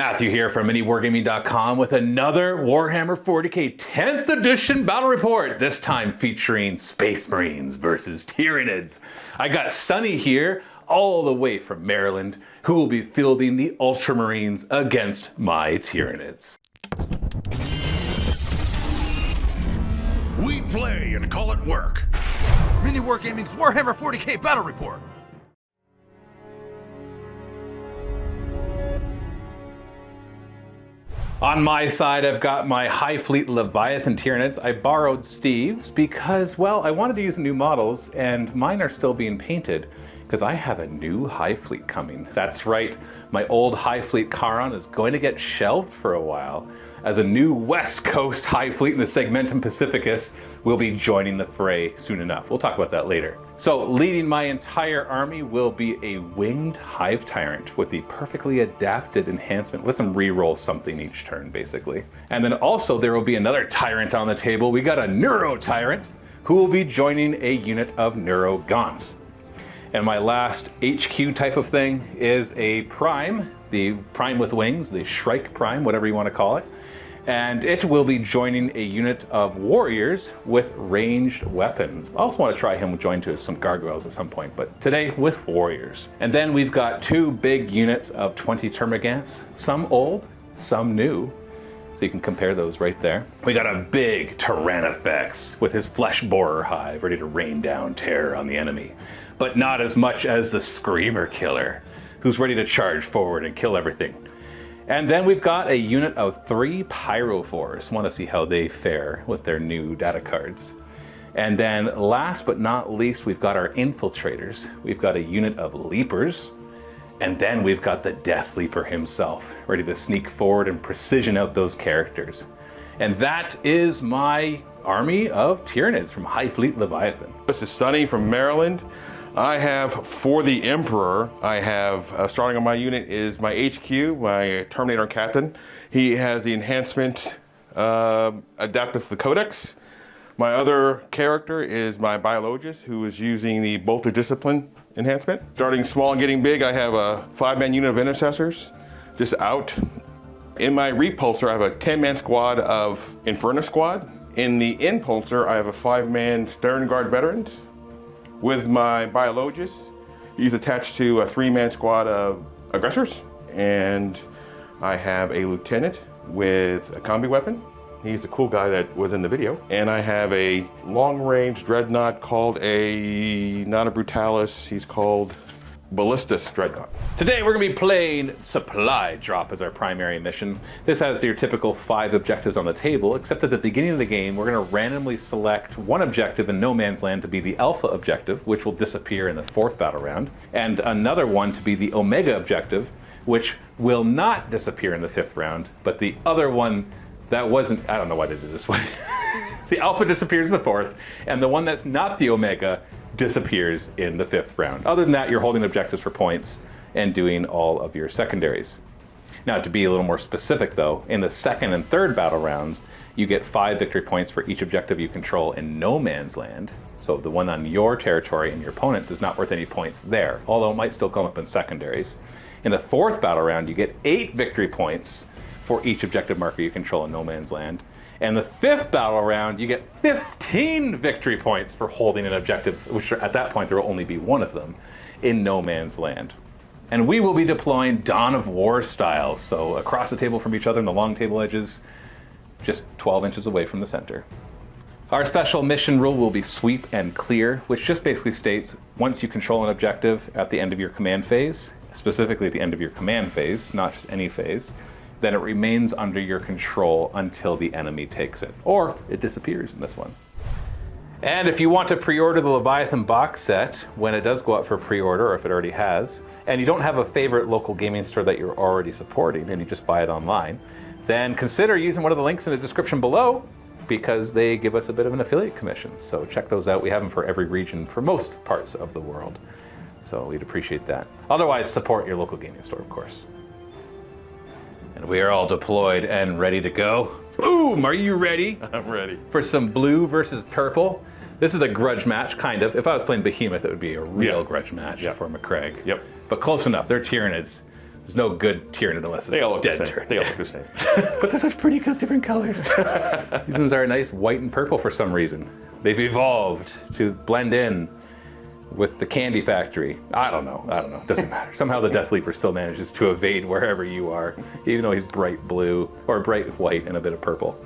Matthew here from MiniWarGaming.com with another Warhammer 40k 10th edition battle report, this time featuring Space Marines versus Tyranids. I got Sonny here, all the way from Maryland, who will be fielding the Ultramarines against my Tyranids. We play and call it work. MiniWarGaming's Warhammer 40k battle report. On my side, I've got my High Fleet Leviathan Tyranids. I borrowed Steve's because, well, I wanted to use new models and mine are still being painted because I have a new High Fleet coming. That's right, my old High Fleet Charon is going to get shelved for a while as a new West Coast High Fleet in the Segmentum Pacificus will be joining the fray soon enough. We'll talk about that later. So leading my entire army will be a winged Hive Tyrant with the perfectly adapted enhancement. Lets them re-roll something each turn, basically. And then also there will be another Tyrant on the table. We got a Neuro Tyrant who will be joining a unit of Neuro Gaunts. And my last HQ type of thing is a Prime, the Prime with wings, the Shrike Prime, whatever you want to call it. And it will be joining a unit of warriors with ranged weapons. I also want to try him join to some gargoyles at some point, but today with warriors. And then we've got two big units of 20 termagants, some old, some new. So you can compare those right there. We got a big Tyrannifex with his flesh borer hive ready to rain down terror on the enemy, but not as much as the Screamer Killer, who's ready to charge forward and kill everything. And then we've got a unit of 3 Pyrophores. Want to see how they fare with their new data cards. And then last but not least, we've got our Infiltrators. We've got a unit of Leapers. And then we've got the Death Leaper himself, ready to sneak forward and precision out those characters. And that is my army of Tyranids from High Fleet Leviathan. This is Sonny from Maryland. I have, for the Emperor, I have, starting on my unit is my HQ, my Terminator Captain. He has the enhancement adaptive to the Codex. My other character is my Biologist, who is using the Bolter Discipline enhancement. Starting small and getting big, I have a 5-man unit of Intercessors, just out. In my Repulsor, I have a 10-man squad of Inferno Squad. In the Impulsor, I have a 5-man Stern Guard Veterans. With my Biologist, he's attached to a 3-man squad of Aggressors. And I have a Lieutenant with a combi weapon. He's the cool guy that was in the video. And I have a long-range Dreadnought called not a Brutalis, he's called Ballistus Dreadnought. Today we're going to be playing Supply Drop as our primary mission. This has your typical 5 objectives on the table, except at the beginning of the game we're going to randomly select one objective in No Man's Land to be the Alpha objective, which will disappear in the 4th battle round, and another one to be the Omega objective, which will not disappear in the 5th round, but the other one that wasn't, I don't know why they did it this way. The Alpha disappears in the 4th, and the one that's not the Omega disappears in the 5th round. Other than that, you're holding objectives for points and doing all of your secondaries. Now, to be a little more specific though, in the 2nd and 3rd battle rounds, you get 5 victory points for each objective you control in No Man's Land. So the one on your territory and your opponent's is not worth any points there, although it might still come up in secondaries. In the 4th battle round, you get 8 victory points for each objective marker you control in No Man's Land. And the 5th battle round, you get 15 victory points for holding an objective, which at that point there will only be one of them, in No Man's Land. And we will be deploying Dawn of War style, so across the table from each other in the long table edges, just 12 inches away from the center. Our special mission rule will be Sweep and Clear, which just basically states once you control an objective at the end of your command phase, specifically at the end of your command phase, not just any phase, then it remains under your control until the enemy takes it, or it disappears in this one. And if you want to pre-order the Leviathan box set, when it does go out for pre-order, or if it already has, and you don't have a favorite local gaming store that you're already supporting and you just buy it online, then consider using one of the links in the description below because they give us a bit of an affiliate commission. So check those out. We have them for every region for most parts of the world. So we'd appreciate that. Otherwise, support your local gaming store, of course. And we are all deployed and ready to go. Boom! Are you ready? I'm ready. For some blue versus purple. This is a grudge match, kind of. If I was playing Behemoth, it would be a real grudge match for McCraig. Yep. But close enough. They're Tyranids. There's no good Tyranid unless They all it's look a the dead same. Tyranid. They all look the same. But they're such pretty good different colors. These ones are a nice white and purple for some reason. They've evolved to blend in with the candy factory. I don't know. Doesn't matter. Somehow the Death Leaper still manages to evade wherever you are, even though he's bright blue or bright white and a bit of purple.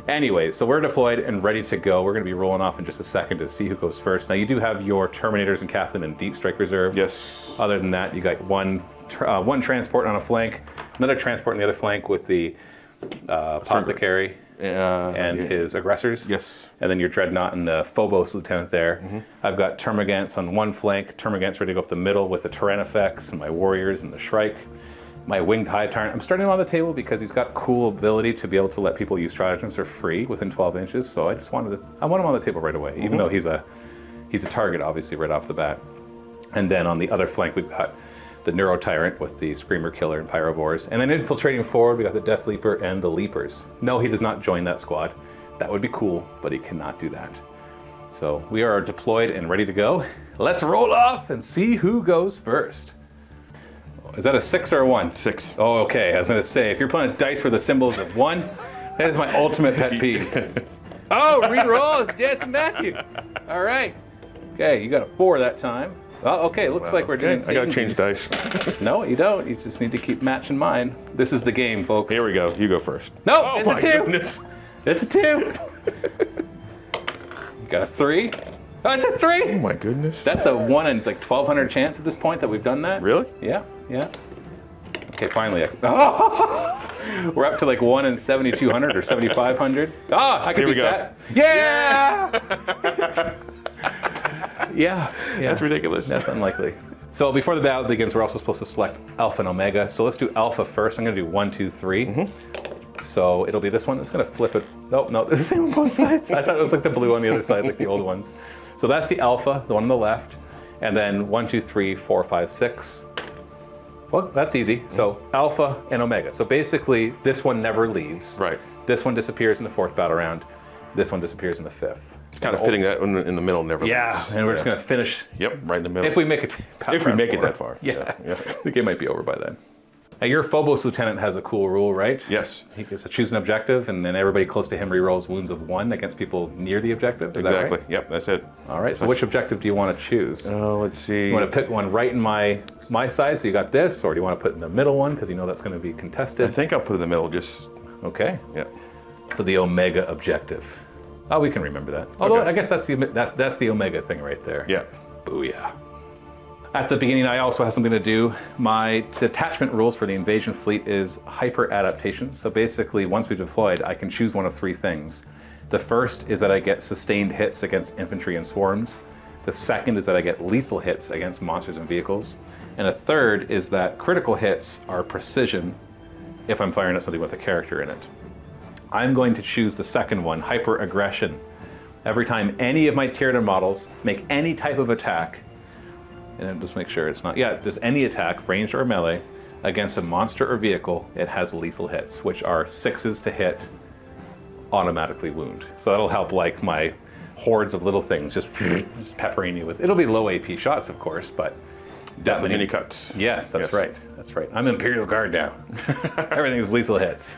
Anyway, so we're deployed and ready to go. We're going to be rolling off in just a second to see who goes first. Now you do have your Terminators and Captain and Deep Strike Reserve. Yes. Other than that, you got one transport on a flank, another transport on the other flank with the Apothecary and his aggressors. Yes. And then your Dreadnought and the Phobos Lieutenant there. I've got Termagants on one flank, Termagants ready to go up the middle with the Tyrannifex and my Warriors and the Shrike. My Winged Hive Tyrant. I'm starting him on the table because he's got cool ability to be able to let people use stratagems for free within 12 inches. So I want him on the table right away, even though he's a target, obviously, right off the bat. And then on the other flank, we've got the Neuro Tyrant with the Screamer Killer and Pyroboars. And then infiltrating forward, we got the Death Leaper and the Leapers. No, he does not join that squad. That would be cool, but he cannot do that. So we are deployed and ready to go. Let's roll off and see who goes first. Is that a 6 or a 1? 6. Oh, okay. I was going to say, if you're playing dice with the symbols of 1, that is my ultimate pet peeve. Oh, re-roll is Jansen Matthew. All right. Okay, you got a 4 that time. Oh, okay. Looks like we're doing. I got to change dice. No, you don't. You just need to keep matching mine. This is the game, folks. Here we go. You go first. No, Oh it's my a 2. goodness. It's a 2. You got a 3. Oh, it's a 3. Oh my goodness. That's a 1 in like 1,200 chance at this point that we've done that. Really? Yeah. Okay, finally. We're up to like 1 in 7,200 or 7,500. I can Here we beat go. that. Yeah! Yeah. That's ridiculous. That's unlikely. So before the battle begins, we're also supposed to select Alpha and Omega. So let's do Alpha first. I'm going to do 1, 2, 3. So it'll be this one. I'm just going to flip it. Oh, no, it's the same on both sides. I thought it was like the blue on the other side, like the old ones. So that's the Alpha, the one on the left. And then 1, 2, 3, 4, 5, 6. Well, that's easy. So Alpha and Omega. So basically, this one never leaves. Right. This one disappears in the 4th battle round. This one disappears in the 5th. Kind of fitting that in the middle never. Yeah, leaves. and we're just going to finish. Yep, right in the middle. If we make it. If we make it that far. Yeah. Yeah. The game might be over by then. Now, your Phobos Lieutenant has a cool rule, right? Yes. He gets to choose an objective, and then everybody close to him rerolls wounds of 1 against people near the objective. Is Exactly. that right? Yep, that's it. All right. So which objective do you want to choose? Let's see. You want to pick one right in my side, so you got this, or do you want to put in the middle one because you know that's going to be I contested? think I'll put it in the middle. Just Okay. yeah. So the Omega objective. Oh, we can remember that. Although Okay. I guess that's the Omega thing right there. Yeah. Booyah. At the beginning, I also have something to do. My detachment rules for the invasion fleet is hyper adaptation. So basically, once we've deployed, I can choose one of 3 things. The first is that I get sustained hits against infantry and swarms. The second is that I get lethal hits against monsters and vehicles. And a third is that critical hits are precision if I'm firing at something with a character in it. I'm going to choose the second one, hyper aggression. Every time any of my Tyranid models make any type of attack, and then just make sure it's not, just any attack, ranged or melee, against a monster or vehicle, it has lethal hits, which are 6s to hit, automatically wound. So that'll help like my hordes of little things just peppering you with, it'll be low AP shots, of course, but Definitely mini cuts. Yes, that's right. That's right. I'm Imperial Guard now. Everything's lethal hits.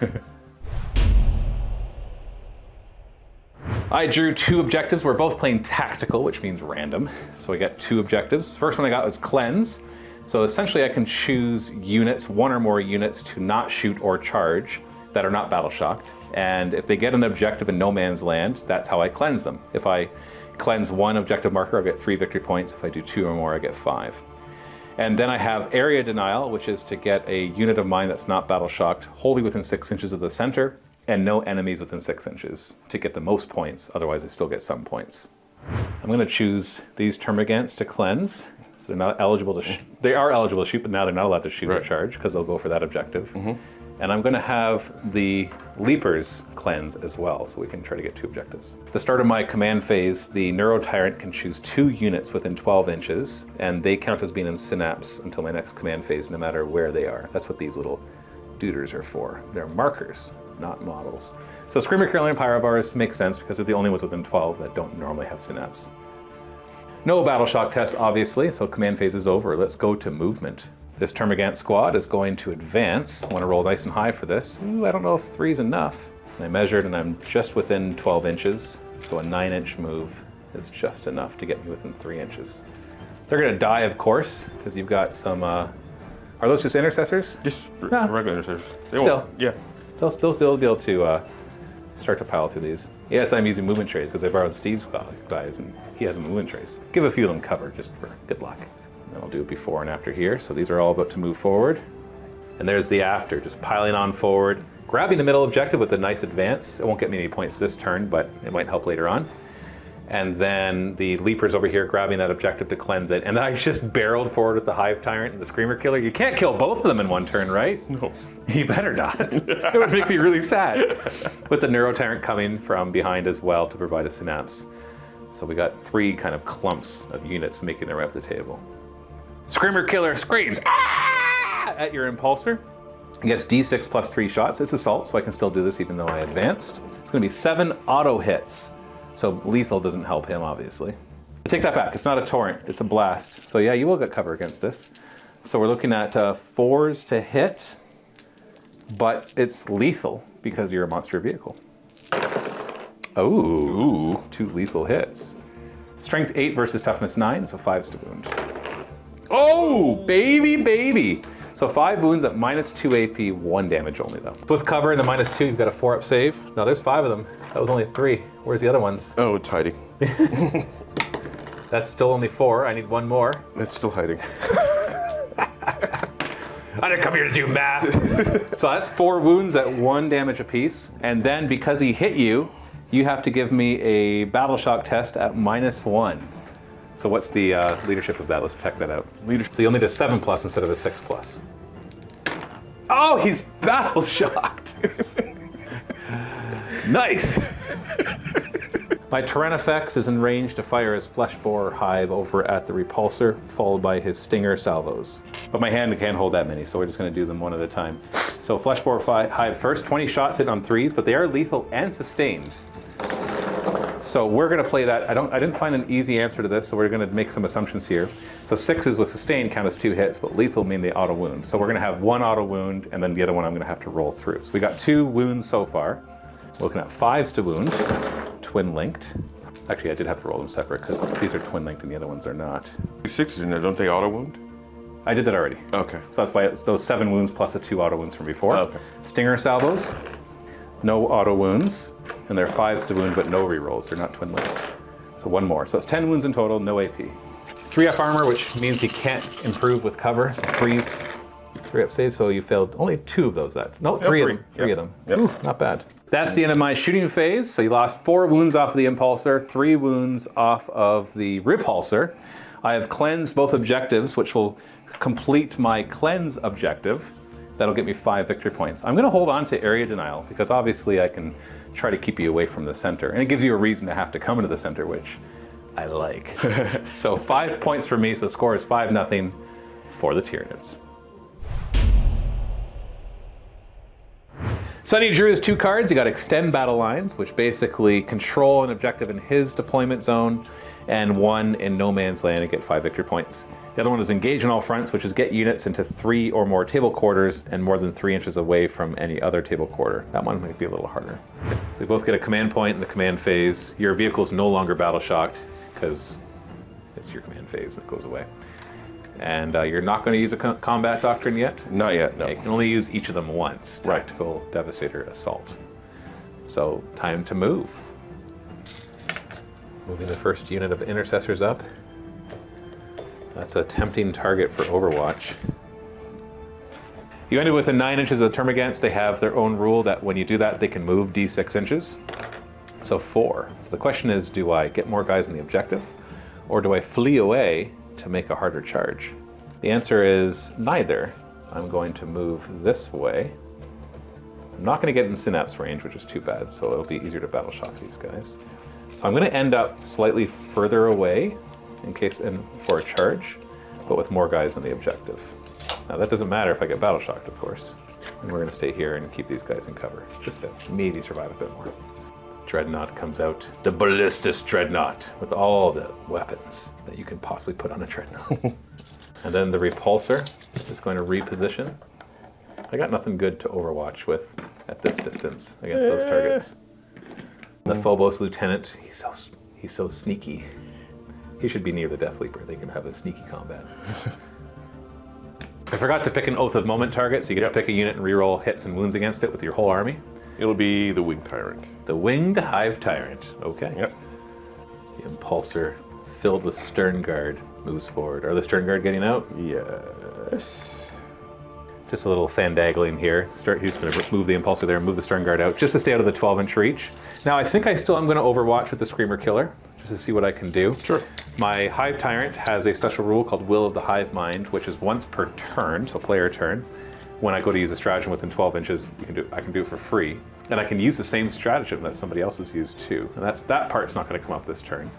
I drew 2 objectives. We're both playing tactical, which means random. So we got 2 objectives. First one I got was cleanse. So essentially I can choose units, 1 or more units, to not shoot or charge that are not battle shocked. And if they get an objective in no man's land, that's how I cleanse them. If I cleanse 1 objective marker, I'll get 3 victory points. If I do 2 or more, I get 5. And then I have area denial, which is to get a unit of mine that's not battle shocked wholly within 6 inches of the center, and no enemies within 6 inches to get the most points. Otherwise, I still get some points. I'm going to choose these Termagants to cleanse. So they're not eligible to they are eligible to shoot, but now they're not allowed to shoot or charge because they'll go for that objective. And I'm going to have the Leapers cleanse as well, so we can try to get 2 objectives. At the start of my command phase, the Neuro Tyrant can choose 2 units within 12 inches, and they count as being in synapse until my next command phase, no matter where they are. That's what these little duders are for. They're markers, not models. So Screamer Killer and Pyroboars make sense because they're the only ones within 12 that don't normally have synapse. No battle shock test, obviously, so command phase is over. Let's go to movement. This Termagant squad is going to advance. I want to roll nice and high for this. Ooh, I don't know if 3 is enough. I measured and I'm just within 12 inches, so a 9-inch move is just enough to get me within 3 inches. They're going to die, of course, because you've got some... are those just intercessors? Just regular intercessors. Still. Yeah. They'll still be able to start to pile through these. Yes, I'm using movement trays because I borrowed Steve's guys and he has movement trays. Give a few of them cover just for good luck. And I'll do it before and after here. So these are all about to move forward. And there's the after, just piling on forward, grabbing the middle objective with a nice advance. It won't get me any points this turn, but it might help later on. And then the leapers over here grabbing that objective to cleanse it. And then I just barreled forward with the Hive Tyrant and the Screamer Killer. You can't kill both of them in one turn, right? No. You better not. It would make me really sad. With the Neuro Tyrant coming from behind as well to provide a synapse. So we got 3 kind of clumps of units making their way up the table. Screamer Killer screams "Ah!" at your Impulsor. He gets D6 plus 3 shots. It's assault, so I can still do this even though I advanced. It's going to be 7 auto hits. So lethal doesn't help him, obviously. I take that back. It's not a torrent. It's a blast. So yeah, you will get cover against this. So we're looking at 4s to hit, but it's lethal because you're a monster vehicle. Oh, 2 lethal hits. Strength 8 versus toughness 9, so 5s to wound. Oh, baby. So 5 wounds at minus 2 AP, 1 damage only though. With cover and the minus 2, you've got a 4-up save. No, there's 5 of them. That was only 3. Where's the other ones? Oh, it's hiding. That's still only 4. I need 1 more. It's still hiding. I didn't come here to do math. So that's 4 wounds at 1 damage apiece. And then because he hit you, you have to give me a battle shock test at minus 1. So what's the leadership of that? Let's check that out. So you'll need a 7+ instead of a 6+. Oh, he's battle shocked. Nice. My Tyrannifex is in range to fire his Fleshboar Hive over at the Repulsor, followed by his Stinger salvos. But my hand can't hold that many, so we're just going to do them one at a time. So Fleshboar Hive first, 20 shots hit on 3s, but they are lethal and sustained. So we're going to play that. I didn't find an easy answer to this, so we're going to make some assumptions here. So 6s with sustained count as 2 hits, but lethal mean they auto wound. So we're going to have 1 auto wound, and then the other one I'm going to have to roll through. So we got 2 wounds so far. We're looking at 5s to wound, twin linked. Actually, I did have to roll them separate because these are twin linked and the other ones are not. 6s in there, don't they auto wound? I did that already. Okay. So that's why it's those 7 wounds plus a 2 auto wounds from before. Okay. Stinger salvos, no auto wounds, and they're 5s to wound but no rerolls. They're not twin linked. So 1 more. So that's 10 wounds in total, no AP. 3-up armor, which means he can't improve with cover. So 3-up save, so you failed only 2 of those. No, 3 of them. 3 of them. Yep. Ooh, not bad. That's the end of my shooting phase. So you lost 4 wounds off of the Impulsor, 3 wounds off of the Repulsor. I have cleansed both objectives, which will complete my cleanse objective. That'll get me 5 victory points. I'm going to hold on to area denial because obviously I can try to keep you away from the center. And it gives you a reason to have to come into the center, which I like. So 5 points for me, so the score is 5-0 for the Tyranids. Sonny drew his 2 cards. He got Extend Battle Lines, which basically control an objective in his deployment zone, and 1 in No Man's Land and get 5 victory points. The other one is Engage on All Fronts, which is get units into 3 or more table quarters and more than 3 inches away from any other table quarter. That one might be a little harder. We both get a command point in the command phase. Your vehicle is no longer battle shocked because it's your command phase that goes away. And you're not going to use a combat doctrine yet? Not yet, no. You can only use each of them once. Right. Tactical, Devastator, Assault. So, time to move. Moving the first unit of intercessors up. That's a tempting target for Overwatch. You ended with the 9 inches of the Termagants. They have their own rule that when you do that, they can move D6 inches. So 4. So the question is, do I get more guys in the objective? Or do I flee away to make a harder charge? The answer is neither. I'm going to move this way. I'm not going to get in synapse range, which is too bad, so it'll be easier to battle shock these guys. So I'm going to end up slightly further away in case for a charge, but with more guys on the objective. Now that doesn't matter if I get battle shocked, of course. And we're going to stay here and keep these guys in cover, just to maybe survive a bit more. Dreadnought comes out, the Ballistus Dreadnought, with all the weapons that you can possibly put on a Dreadnought. And then the repulsor is going to reposition. I got nothing good to overwatch with at this distance against those targets. The Phobos Lieutenant, he's so sneaky. He should be near the Death Leaper. They can have a sneaky combat. I forgot to pick an Oath of Moment target, so you get to pick a unit and reroll hits and wounds against it with your whole army. It'll be the Winged Tyrant. The Winged Hive Tyrant. Okay. Yep. The Impulsor, filled with Stern Guard, moves forward. Are the Stern Guard getting out? Yes. Just a little fandangling here. He's going to move the Impulsor there and move the Stern Guard out, just to stay out of the 12-inch reach. Now, I think I'm going to overwatch with the Screamer Killer, just to see what I can do. Sure. My Hive Tyrant has a special rule called Will of the Hive Mind, which is once per turn, so player turn. When I go to use a stratagem within 12 inches, I can do it for free. And I can use the same stratagem that somebody else has used too. And that part's not going to come up this turn.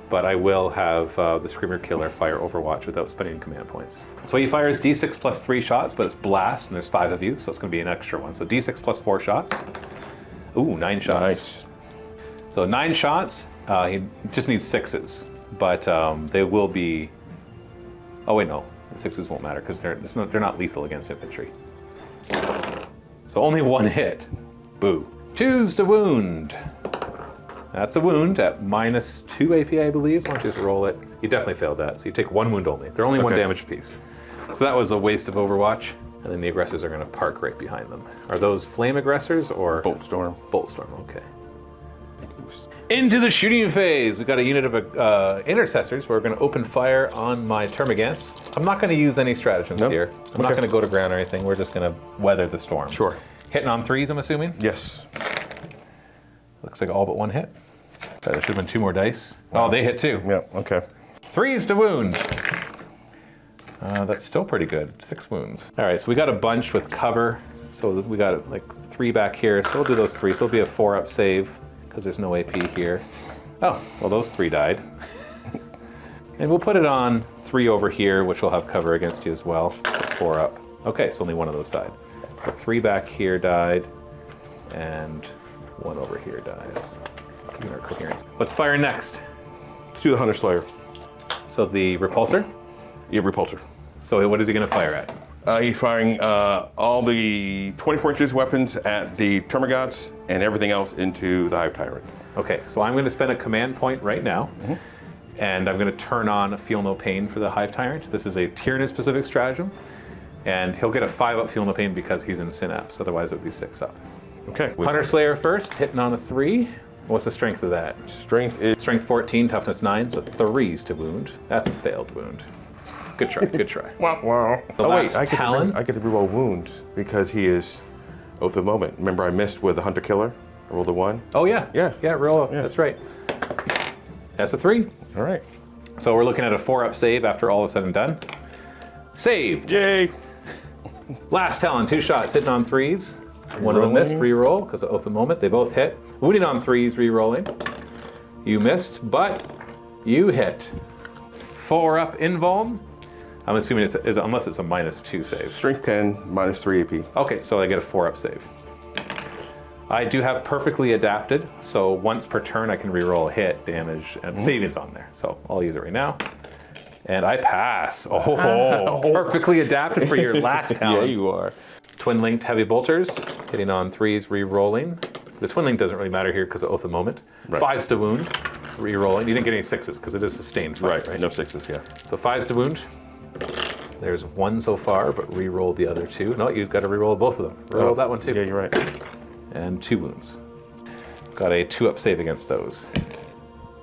But I will have the Screamer Killer fire Overwatch without spending command points. So he fires D6 plus 3 shots, but it's blast, and there's 5 of you, so it's going to be an extra one. So D6 plus 4 shots. Ooh, 9 shots. Nice. So 9 shots. He just needs 6s, but they will be. Oh wait, no, the 6s won't matter because they're not lethal against infantry. So only 1 hit. Boo. Choose to wound. That's a wound at -2 AP, I believe. So I'll just roll it. You definitely failed that, so you take 1 wound only. They're only 1 damage apiece. So that was a waste of Overwatch. And then the aggressors are going to park right behind them. Are those flame aggressors or? Bolt Storm. Bolt Storm, okay. Into the shooting phase. We've got a unit of intercessors who are going to open fire on my Termagants. I'm not going to use any stratagems here. I'm not going to go to ground or anything. We're just going to weather the storm. Sure. Hitting on 3s, I'm assuming? Yes. Looks like all but 1 hit. There should have been 2 more dice. Wow. Oh, they hit 2. Yeah, okay. 3s to wound. That's still pretty good. 6 wounds. All right, so we got a bunch with cover. So we got like 3 back here. So we'll do those 3. So it'll be a 4-up save because there's no AP here. Oh, well, those 3 died. And we'll put it on 3 over here, which will have cover against you as well. So 4 up. Okay, so only 1 of those died. So 3 back here died, and 1 over here dies. Keeping our coherence. What's fire next? Let's do the Hunter Slayer. So the repulsor? Yeah, repulsor. So what is he going to fire at? He's firing all the 24 inches weapons at the Termagants and everything else into the Hive Tyrant. Okay, so I'm going to spend a command point right now, and I'm going to turn on Feel No Pain for the Hive Tyrant. This is a Tyranid specific stratagem, and he'll get a 5-up Feel No Pain because he's in Synapse, otherwise it would be 6-up. Okay. Hunter Slayer first, hitting on a 3. What's the strength of that? Strength is... Strength 14, toughness 9, so 3s to wound. That's a failed wound. Good try, good try. Wow. The last Talon. I get to reroll wounds because he is Oath of Moment. Remember I missed with the Hunter Killer? I rolled a 1. Oh yeah. Yeah. Yeah, roll up. Yeah. That's right. That's a 3. All right. So we're looking at a 4-up save after all is said and done. Saved. Yay. Last Talon, 2 shots, hitting on 3s. One of them missed, reroll, because of Oath of Moment. They both hit. Wounding on 3s, rerolling. You missed, but you hit. 4-up invuln. I'm assuming it's unless it's a -2 save. Strength 10, -3 AP. Okay, so I get a 4-up save. I do have perfectly adapted, so once per turn I can reroll a hit, damage, and savings on there. So I'll use it right now. And I pass. Oh, perfectly adapted for your last talents. Yeah, you are. Twin linked heavy bolters, hitting on 3s, re-rolling. The twin link doesn't really matter here because of Oath of Moment. Right. 5s to wound, re-rolling. You didn't get any 6s because it is sustained fight, right? No 6s, yeah. So 5s to wound. There's 1 so far, but re-roll the other 2. No, you've got to re-roll both of them. Re-roll that one too. Yeah, you're right. And 2 wounds. Got a 2-up save against those.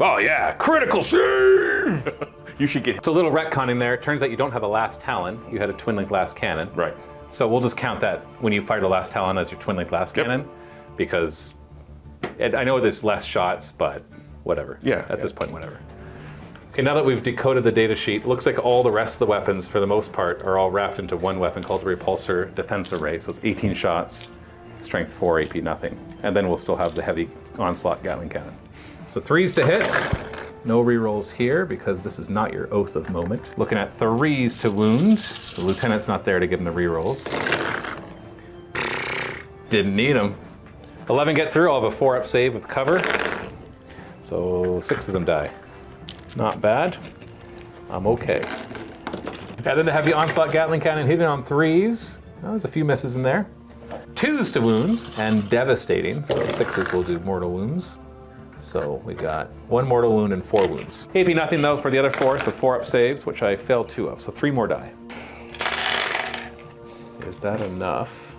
Oh yeah, critical save! You should get... So a little retconning there. Turns out you don't have a last Talon. You had a twin link last cannon. Right. So we'll just count that when you fire the last Talon as your twin link last cannon, because I know there's less shots, but whatever. Yeah. At this point, whatever. Okay, now that we've decoded the data sheet, looks like all the rest of the weapons, for the most part, are all wrapped into one weapon called the Repulsor Defense Array. So it's 18 shots, strength 4, AP nothing. And then we'll still have the heavy onslaught Gatling cannon. So 3s to hit. No rerolls here because this is not your Oath of Moment. Looking at 3s to wound. The lieutenant's not there to give him the rerolls. Didn't need them. 11 get through. I'll have a 4-up save with cover. So 6 of them die. Not bad. I'm okay. And then the heavy onslaught Gatling cannon hitting on 3s. Well, there's a few misses in there. 2s to wound and devastating. So 6s will do mortal wounds. So we got 1 mortal wound and 4 wounds. AP nothing though for the other 4, so 4 up saves, which I failed 2 of. So 3 more die. Is that enough?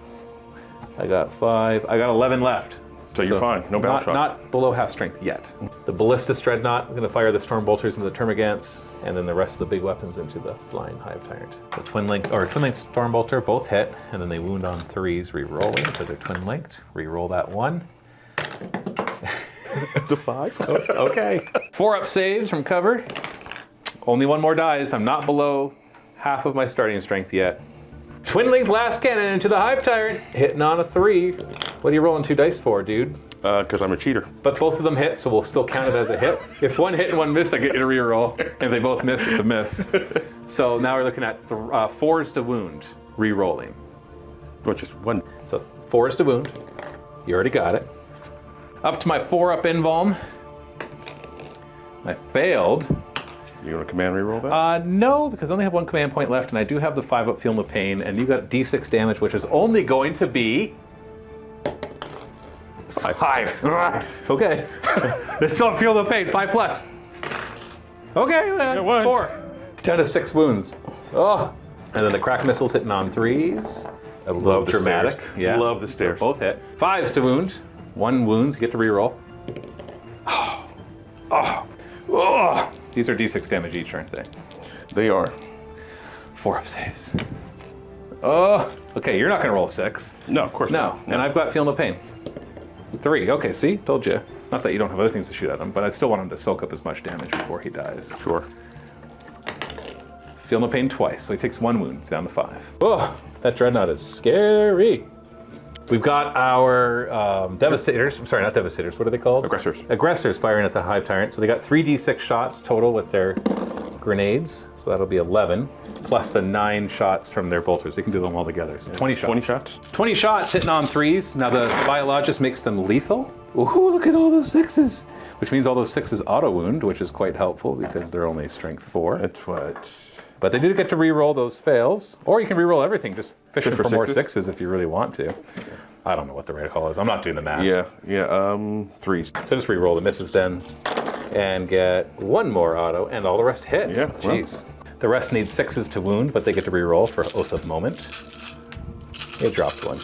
I got 5. I got 11 left. So you're fine. No battle shock. Not below half strength yet. The Ballistus Dreadnought, I'm going to fire the Storm Bolters into the Termagants, and then the rest of the big weapons into the Flying Hive Tyrant. The Twin Link Storm Bolter both hit, and then they wound on 3s, re-rolling because they're twin linked. Re-roll that 1. It's a 5. Okay. 4 up saves from cover. Only 1 more dies. I'm not below half of my starting strength yet. Twin linked last cannon into the Hive Tyrant, hitting on a 3. What are you rolling 2 dice for, dude? Because I'm a cheater. But both of them hit, so we'll still count it as a hit. If 1 hit and 1 missed, I get you to re-roll. If they both miss, it's a miss. So now we're looking at 4s to wound, re-rolling. Which is 1. So 4s to wound. You already got it. Up to my 4 up invuln. I failed. You want to command reroll that? No, because I only have 1 command point left, and I do have the 5 up Feel No Pain, and you got D6 damage, which is only going to be 5. Okay. They still feel the pain. 5 plus. Okay, 4. It's down to 6 wounds. Oh, and then the crack missiles hitting on 3s. I love the dramatic. Stairs. Yeah, Love the stairs. Both hit. 5s to wound. 1 wounds. You get to reroll. Oh. These are D6 damage each, aren't they? They are. 4 up saves. Oh, okay. You're not going to roll a 6. No, of course not. No, and I've got Feel No Pain. 3. Okay, see? Told you. Not that you don't have other things to shoot at him, but I still want him to soak up as much damage before he dies. Sure. Feel No Pain twice, so he takes 1 wound. It's down to 5. Oh, that Dreadnought is scary. We've got our Devastators. I'm sorry, not Devastators. What are they called? Aggressors. Aggressors firing at the Hive Tyrant. So they got 3d6 shots total with their grenades. So that'll be 11, plus the 9 shots from their bolters. They can do them all together. So 20 shots. 20 shots? 20 shots hitting on 3s. Now the Biologist makes them lethal. Ooh, look at all those 6s. Which means all those 6s auto wound, which is quite helpful because they're only strength 4. That's what... But they do get to re-roll those fails. Or you can re-roll everything, just fishing Just for for more 6s? 6s if you really want to. I don't know what the right call is. I'm not doing the math. Yeah, 3s. So just re-roll the misses then and get 1 more auto, and all the rest hit. Yeah, well. Jeez. The rest need 6s to wound, but they get to re-roll for Oath of Moment. You dropped 1.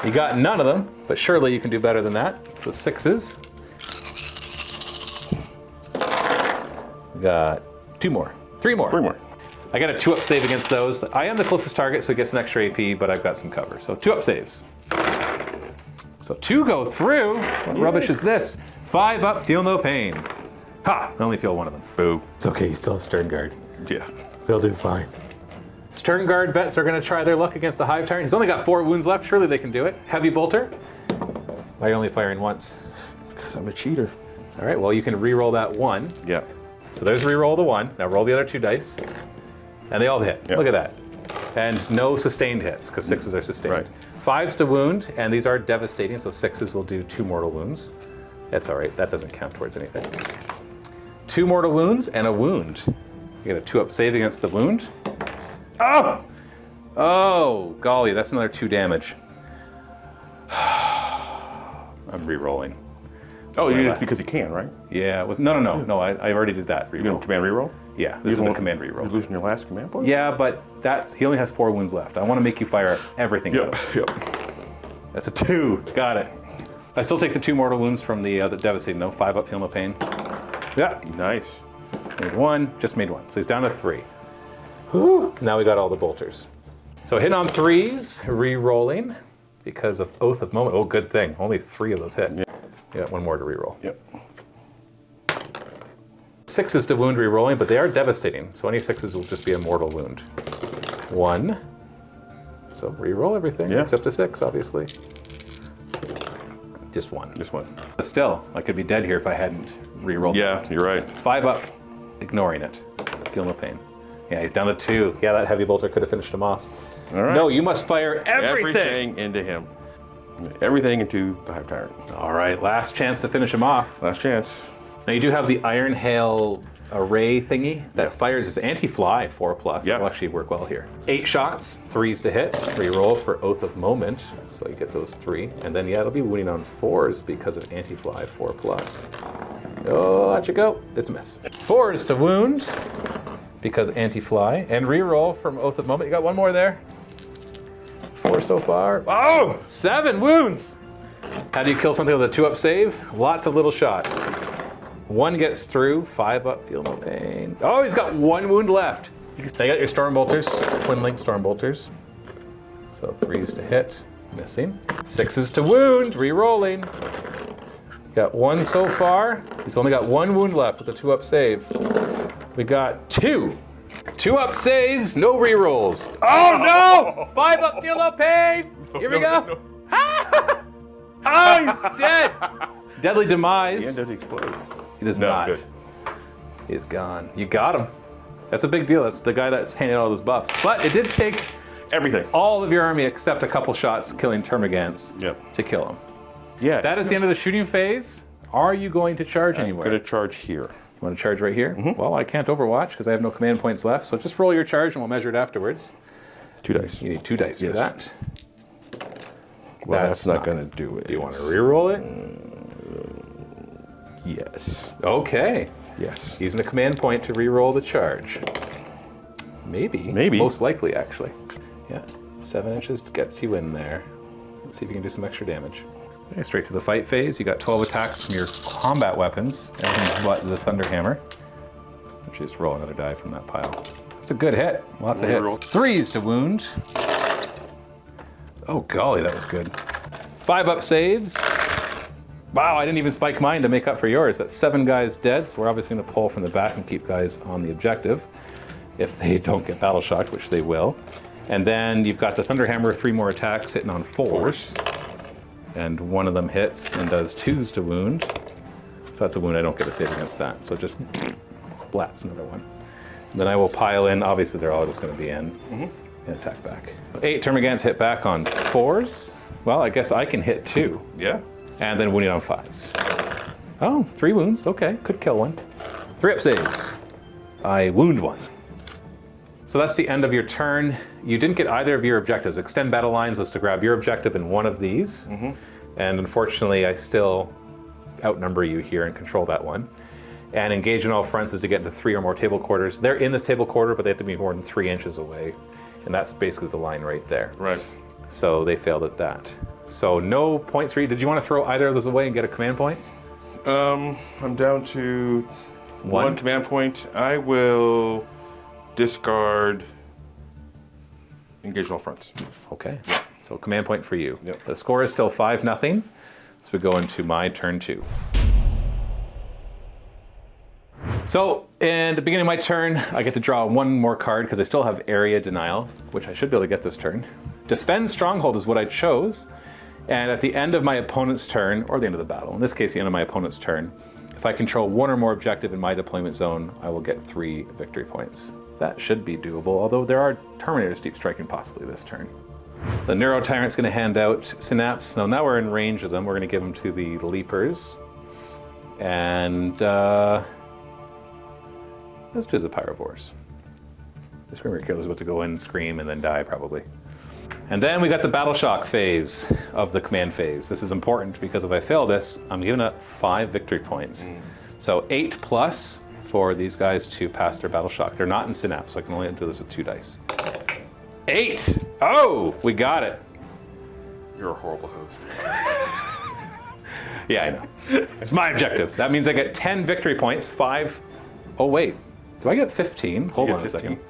You got none of them, but surely you can do better than that. So 6s. We got 2 more. 3 more. 3 more. I got a 2 up save against those. I am the closest target, so he gets an extra AP, but I've got some cover. So 2 up saves. So 2 go through. What rubbish is this? 5 up, Feel No Pain. Ha! I only feel 1 of them. Boo. It's okay, he's still a Stern Guard. Yeah. They'll do fine. Stern Guard vets are going to try their luck against the Hive Tyrant. He's only got 4 wounds left. Surely they can do it. Heavy Bolter. Why are you only firing once? Because I'm a cheater. All right, well, you can re-roll that 1. Yeah. So there's re-roll the 1. Now roll the other 2 dice. And they all hit. Yep. Look at that. And no sustained hits, because 6s are sustained. Right. 5s to wound, and these are devastating, so 6s will do 2 mortal wounds. That's all right. That doesn't count towards anything. 2 mortal wounds and a wound. You get a 2 up save against the wound. Oh! Oh, golly, that's another 2 damage. I'm re-rolling. Oh, it's because you can, right? Yeah. No. I already did that. You don't command reroll? Yeah, this is a command reroll. You're losing your last command point? Yeah, but he only has 4 wounds left. I want to make you fire everything. Yep. That's a 2. Got it. I still take the 2 mortal wounds from the devastating though. 5 up, Feel No Pain. Yeah. Nice. Made 1. Just made 1. So he's down to 3. Whew. Now we got all the bolters. So hitting on 3s, re-rolling because of Oath of Moment. Oh, good thing. Only 3 of those hit. Yeah. You got 1 more to re-roll. Yep. 6s to wound re-rolling, but they are devastating. So any 6s will just be a mortal wound. 1. So re-roll everything except a 6, obviously. Just 1. Just 1. But still, I could be dead here if I hadn't re-rolled. Yeah, you're right. 5 up, ignoring it. Feel no pain. Yeah, he's down to 2. Yeah, that heavy bolter could have finished him off. All right. No, you must fire everything. Everything into him. Everything into the Hive Tyrant. All right, last chance to finish him off. Last chance. Now you do have the Iron Hail array thingy that fires as anti-fly 4+. Yeah. It'll actually work well here. 8 shots, 3s to hit. Reroll for Oath of Moment, so you get those 3. And then yeah, it'll be wounding on 4s because of anti-fly 4+. Oh, out you go. It's a miss. 4s to wound because anti-fly, and reroll from Oath of Moment. You got one more there. 4 so far. Oh, 7 wounds. How do you kill something with a 2-up save? Lots of little shots. 1 gets through, 5 up, feel no pain. Oh, he's got 1 wound left. Now you got your Storm Bolters, Twin Link Storm Bolters. So 3s to hit, missing. 6s to wound, re-rolling. Got 1 so far. He's only got 1 wound left with a 2-up save. We got 2. 2-up saves, no re-rolls. Oh no! 5 up, feel no pain. Here we go. Ah! Oh, he's dead. Deadly Demise. The end doesn't explode. He does No, not. good. He's gone. You got him. That's a big deal. That's the guy that's handing out all those buffs. But it did take Everything. all of your army except a couple shots killing termagants to kill him. Yeah. That is the end of the shooting phase. Are you going to charge anywhere? I'm going to charge here. You want to charge right here? Well, I can't overwatch because I have no command points left. So just roll your charge and we'll measure it afterwards. 2 dice. You need 2 dice for that. Well, that's not going to do it. Do you want to re-roll it? Yes. Okay. Yes. Using a command point to re-roll the charge. Maybe. Maybe. Most likely, actually. Yeah. 7 inches gets you in there. Let's see if you can do some extra damage. Okay, straight to the fight phase. You got 12 attacks from your combat weapons, everything but the Thunderhammer. Just roll another die from that pile. It's a good hit. Lots of hits. Roll. 3s to wound. Oh golly, that was good. 5-up saves. Wow, I didn't even spike mine to make up for yours. That's 7 guys dead, so we're obviously going to pull from the back and keep guys on the objective if they don't get battle shocked, which they will. And then you've got the Thunderhammer, 3 more attacks hitting on 4s. And one of them hits and does 2s to wound. So that's a wound. I don't get a save against that. So just splats another one. And then I will pile in. Obviously, they're all just going to be in and attack back. 8 termagants hit back on 4s. Well, I guess I can hit 2. Yeah. And then wounding on 5s. Oh, 3 wounds. Okay, could kill one. 3-up saves. I wound 1. So that's the end of your turn. You didn't get either of your objectives. Extend battle lines was to grab your objective in one of these. And unfortunately, I still outnumber you here and control that one. And engage in all fronts is to get into 3 or more table quarters. They're in this table quarter, but they have to be more than 3 inches away. And that's basically the line right there. Right. So they failed at that. So no points for you. Did you want to throw either of those away and get a command point? I'm down to One? 1 command point. I will discard engage in all fronts. Okay. So command point for you. Yep. The score is still 5-0. So we go into my turn 2. So, in the beginning of my turn, I get to draw 1 more card because I still have Area Denial, which I should be able to get this turn. Defend Stronghold is what I chose. And at the end of my opponent's turn, or the end of the battle, in this case, the end of my opponent's turn, if I control 1 or more objective in my deployment zone, I will get 3 victory points. That should be doable, although there are Terminators deep striking possibly this turn. The Neuro Tyrant's going to hand out Synapse. So now we're in range of them. We're going to give them to the Leapers. And let's do the Pyrovores. The Screamer Killer's about to go in, scream, and then die probably. And then we got the Battle Shock phase of the command phase. This is important because if I fail this, I'm giving up 5 victory points. So 8+ for these guys to pass their Battle Shock. They're not in Synapse, so I can only do this with 2 dice. 8! Oh, we got it. You're a horrible host. Yeah, I know. It's my objectives. That means I get 10 victory points, 5. Oh, wait. Do I get 15? Hold You on get a second. 15.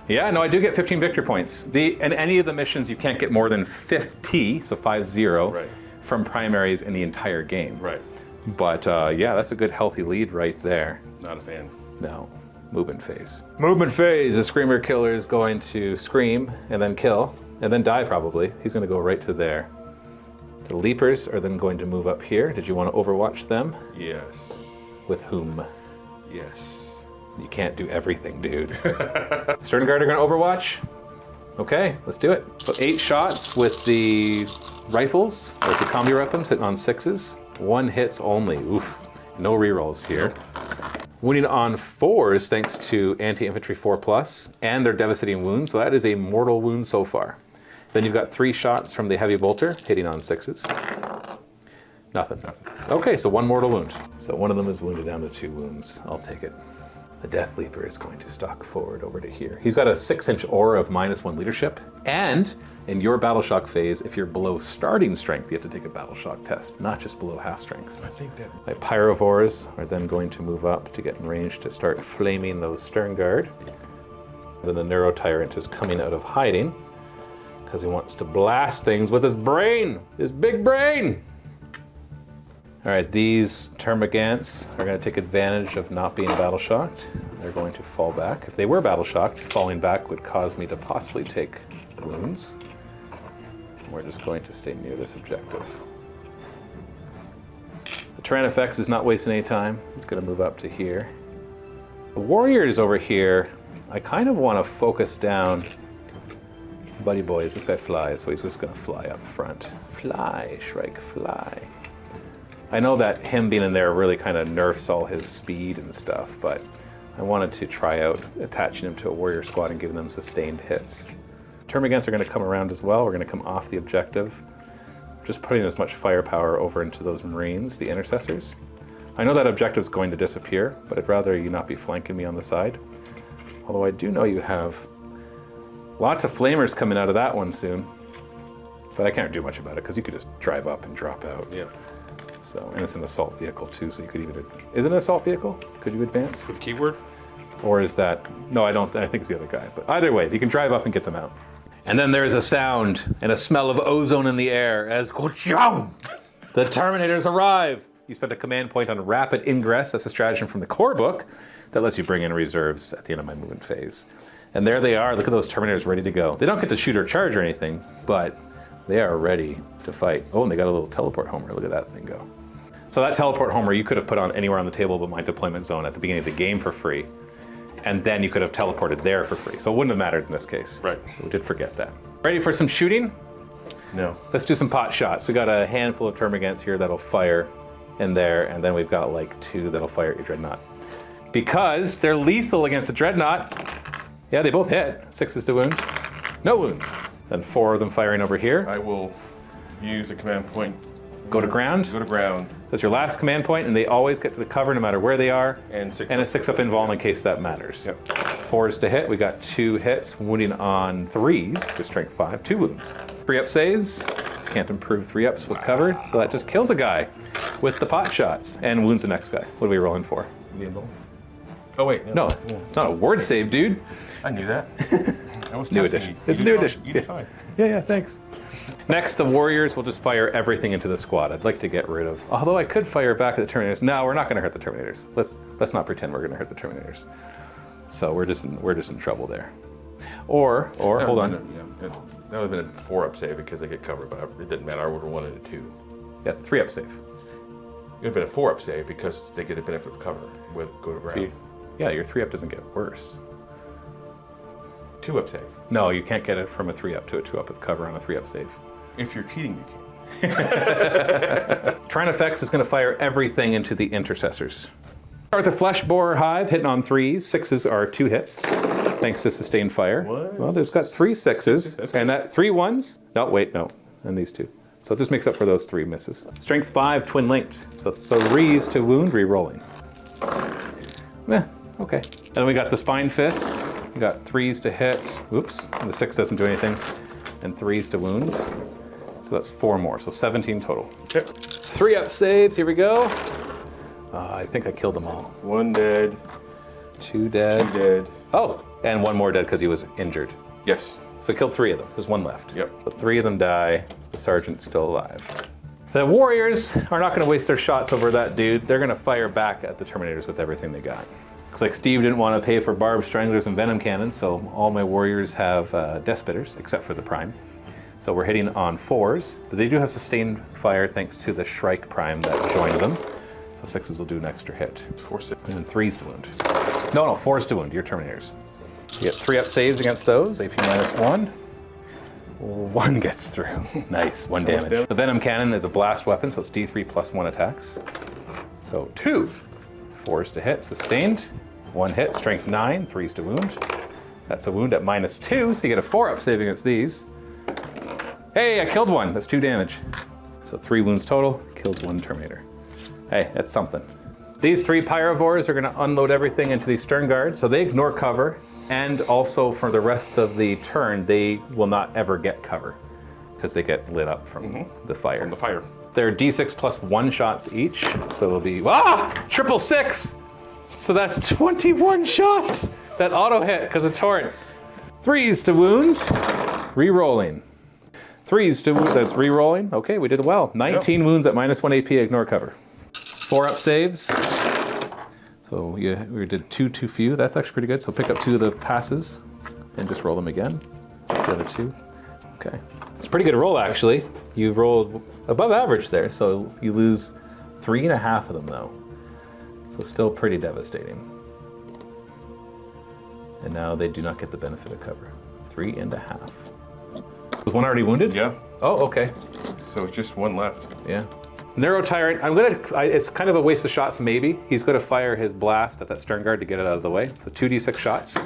Yeah, no, I do get 15 victory points. In any of the missions, you can't get more than 50, so 50, Right. from primaries in the entire game. Right. But yeah, that's a good healthy lead right there. Not a fan. No. Movement phase. Movement phase. The Screamer Killer is going to scream and then kill and then die probably. He's going to go right to there. The Leapers are then going to move up here. Did you want to overwatch them? Yes. With whom? Yes. You can't do everything, dude. Stern Guard are going to overwatch? Okay, let's do it. So 8 shots with the rifles, or the combi weapons, hitting on 6s. 1 hits only. Oof. No rerolls here. Wounding on 4s thanks to anti-infantry 4+, and their devastating wounds, so that is a mortal wound so far. Then you've got 3 shots from the heavy bolter, hitting on 6s. Nothing. Okay, so 1 mortal wound. So one of them is wounded down to 2 wounds. I'll take it. The Death Leaper is going to stalk forward over to here. He's got a 6-inch aura of -1 leadership, and in your battle shock phase, if you're below starting strength, you have to take a battle shock test, not just below half strength. I think that... My Pyrovores are then going to move up to get in range to start flaming those Stern Guard. Then the Neuro Tyrant is coming out of hiding because he wants to blast things with his brain, his big brain. All right, these Termagants are going to take advantage of not being battle shocked. They're going to fall back. If they were battle shocked, falling back would cause me to possibly take wounds. We're just going to stay near this objective. The Tyrannifex is not wasting any time. He's going to move up to here. The Warriors over here, I kind of want to focus down. Buddy boys, this guy flies, so he's just going to fly up front. Fly, Shrike, fly. I know that him being in there really kind of nerfs all his speed and stuff, but I wanted to try out attaching him to a warrior squad and giving them sustained hits. Termagants are going to come around as well. We're going to come off the objective. Just putting as much firepower over into those Marines, the intercessors. I know that objective's going to disappear, but I'd rather you not be flanking me on the side. Although I do know you have lots of flamers coming out of that one soon. But I can't do much about it because you could just drive up and drop out. Yeah. So, and it's an assault vehicle too, so you could even... Is it an assault vehicle? Could you advance? The keyword? Or is that... No, I don't. I think it's the other guy. But either way, you can drive up and get them out. And then there's a sound and a smell of ozone in the air as the Terminators arrive. You spent a command point on rapid ingress. That's a stratagem from the core book that lets you bring in reserves at the end of my movement phase. And there they are. Look at those Terminators ready to go. They don't get to shoot or charge or anything, but they are ready to fight. Oh, and they got a little teleport homer. Look at that thing go. So that teleport homer you could have put on anywhere on the table but my deployment zone at the beginning of the game for free. And then you could have teleported there for free. So it wouldn't have mattered in this case. Right. We did forget that. Ready for some shooting? No. Let's do some pot shots. We got a handful of Termagants here that'll fire in there, and then we've got like 2 that'll fire at your Dreadnought. Because they're lethal against the Dreadnought. Yeah, they both hit. 6s to wound. No wounds. Then 4 of them firing over here. I will use a command point. Go to ground. Go to ground. That's your last command point, and they always get to the cover no matter where they are. And a 6-up invuln in case that matters. Yep. 4s to hit. We got 2 hits, wounding on 3s to strength 5, 2 wounds. 3-up saves. Can't improve 3-ups with cover, so that just kills a guy with the pot shots and wounds the next guy. What are we rolling for? Oh wait. No, it's not a ward save, dude. I knew that. I was New testing edition. you. It's a You new did edition. fine. You did fine. Yeah, thanks. Next, the Warriors will just fire everything into the squad. I'd like to get rid of, although I could fire back at the Terminators. No, we're not going to hurt the Terminators. Let's not pretend we're going to hurt the Terminators. So we're just in trouble there. Or hold on. Yeah, that would have been a 4-up save because they get covered, but it didn't matter. I would have wanted a 2. Yeah, 3-up save. It would have been a 4-up save because they get the benefit of cover with go to ground. See, yeah, your 3-up doesn't get worse. 2-up save. No, you can't get it from a 3-up to a 2-up with cover on a 3-up save. If you're cheating, you can. Tyrannifex is going to fire everything into the intercessors. Start the Flesh Borer Hive, hitting on 3s. 6s are 2 hits, thanks to sustained fire. What? Well, there's got 3 6s, That's and that 3 1s. No, wait, no, and these 2. So it just makes up for those 3 misses. Strength 5, twin linked. So 3s to wound, re-rolling. Okay. And then we got the Spine Fists. We got 3s to hit. Oops, and the 6 doesn't do anything. And 3s to wound. So that's 4 more, so 17 total. Okay. 3-up saves, here we go. I think I killed them all. 1 dead. 2 dead. 2 dead. Oh, and 1 more dead because he was injured. Yes. So we killed 3 of them. There's 1 left. Yep. So 3 of them die. The sergeant's still alive. The Warriors are not going to waste their shots over that dude. They're going to fire back at the Terminators with everything they got. Looks like Steve didn't want to pay for barbed stranglers and venom cannons, so all my Warriors have death spitters, except for the Prime. So we're hitting on 4s, but they do have sustained fire thanks to the Shrike Prime that joined them. So 6s will do an extra hit. 4 6. And then 3s to wound. No, 4s to wound, your Terminators. You get 3-up saves against those, AP -1. 1 gets through. Nice, 1 damage. The Venom Cannon is a blast weapon, so it's D3 +1 attacks. So 2. 4s to hit, sustained. 1 hit, strength 9, 3s to wound. That's a wound at -2, so you get a 4-up save against these. Hey, I killed one. That's 2 damage. So 3 wounds total, kills 1 Terminator. Hey, that's something. These 3 Pyrovores are going to unload everything into these Stern Guards, so they ignore cover, and also for the rest of the turn, they will not ever get cover, because they get lit up from the fire. From the fire. They're D6 plus 1 shots each, so it'll be, triple 6! So that's 21 shots! That auto hit because of Torrent. 3s to wound, re-rolling. 3s to wound, that's re-rolling. Okay, we did well. 19 wounds at -1 AP, ignore cover. 4-up saves. So we did 2 too few. That's actually pretty good. So pick up 2 of the passes and just roll them again. That's the other 2. Okay. It's a pretty good roll, actually. You rolled above average there, so you lose 3.5 of them, though. So still pretty devastating. And now they do not get the benefit of cover. 3.5. Was one already wounded? Yeah. Oh, okay. So it's just 1 left. Yeah. Neuro Tyrant, it's kind of a waste of shots, maybe. He's going to fire his blast at that Stern Guard to get it out of the way. So 2d6 shots.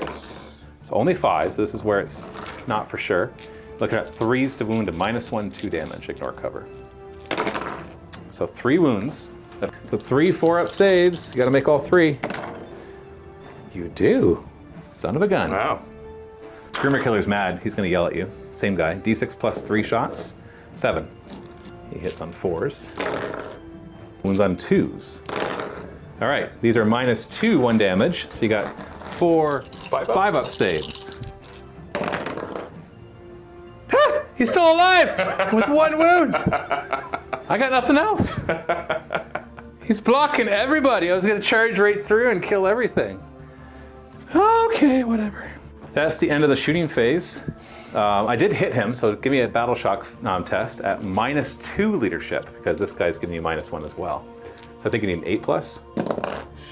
So only 5, so this is where it's not for sure. Looking at 3s to wound and -1, 2 damage, ignore cover. So 3 wounds. So 3 4-up saves. You got to make all 3. You do. Son of a gun. Wow. Screamer Killer's mad. He's going to yell at you. Same guy. D6 plus 3 shots. 7. He hits on 4s. Wounds on 2s. All right. These are -2, 1 damage. So you got 4 5-up saves. He's still alive with 1 wound. I got nothing else. He's blocking everybody. I was going to charge right through and kill everything. Okay, whatever. That's the end of the shooting phase. I did hit him, so give me a battle shock test at -2 leadership, because this guy's giving you -1 as well. So I think you need 8+.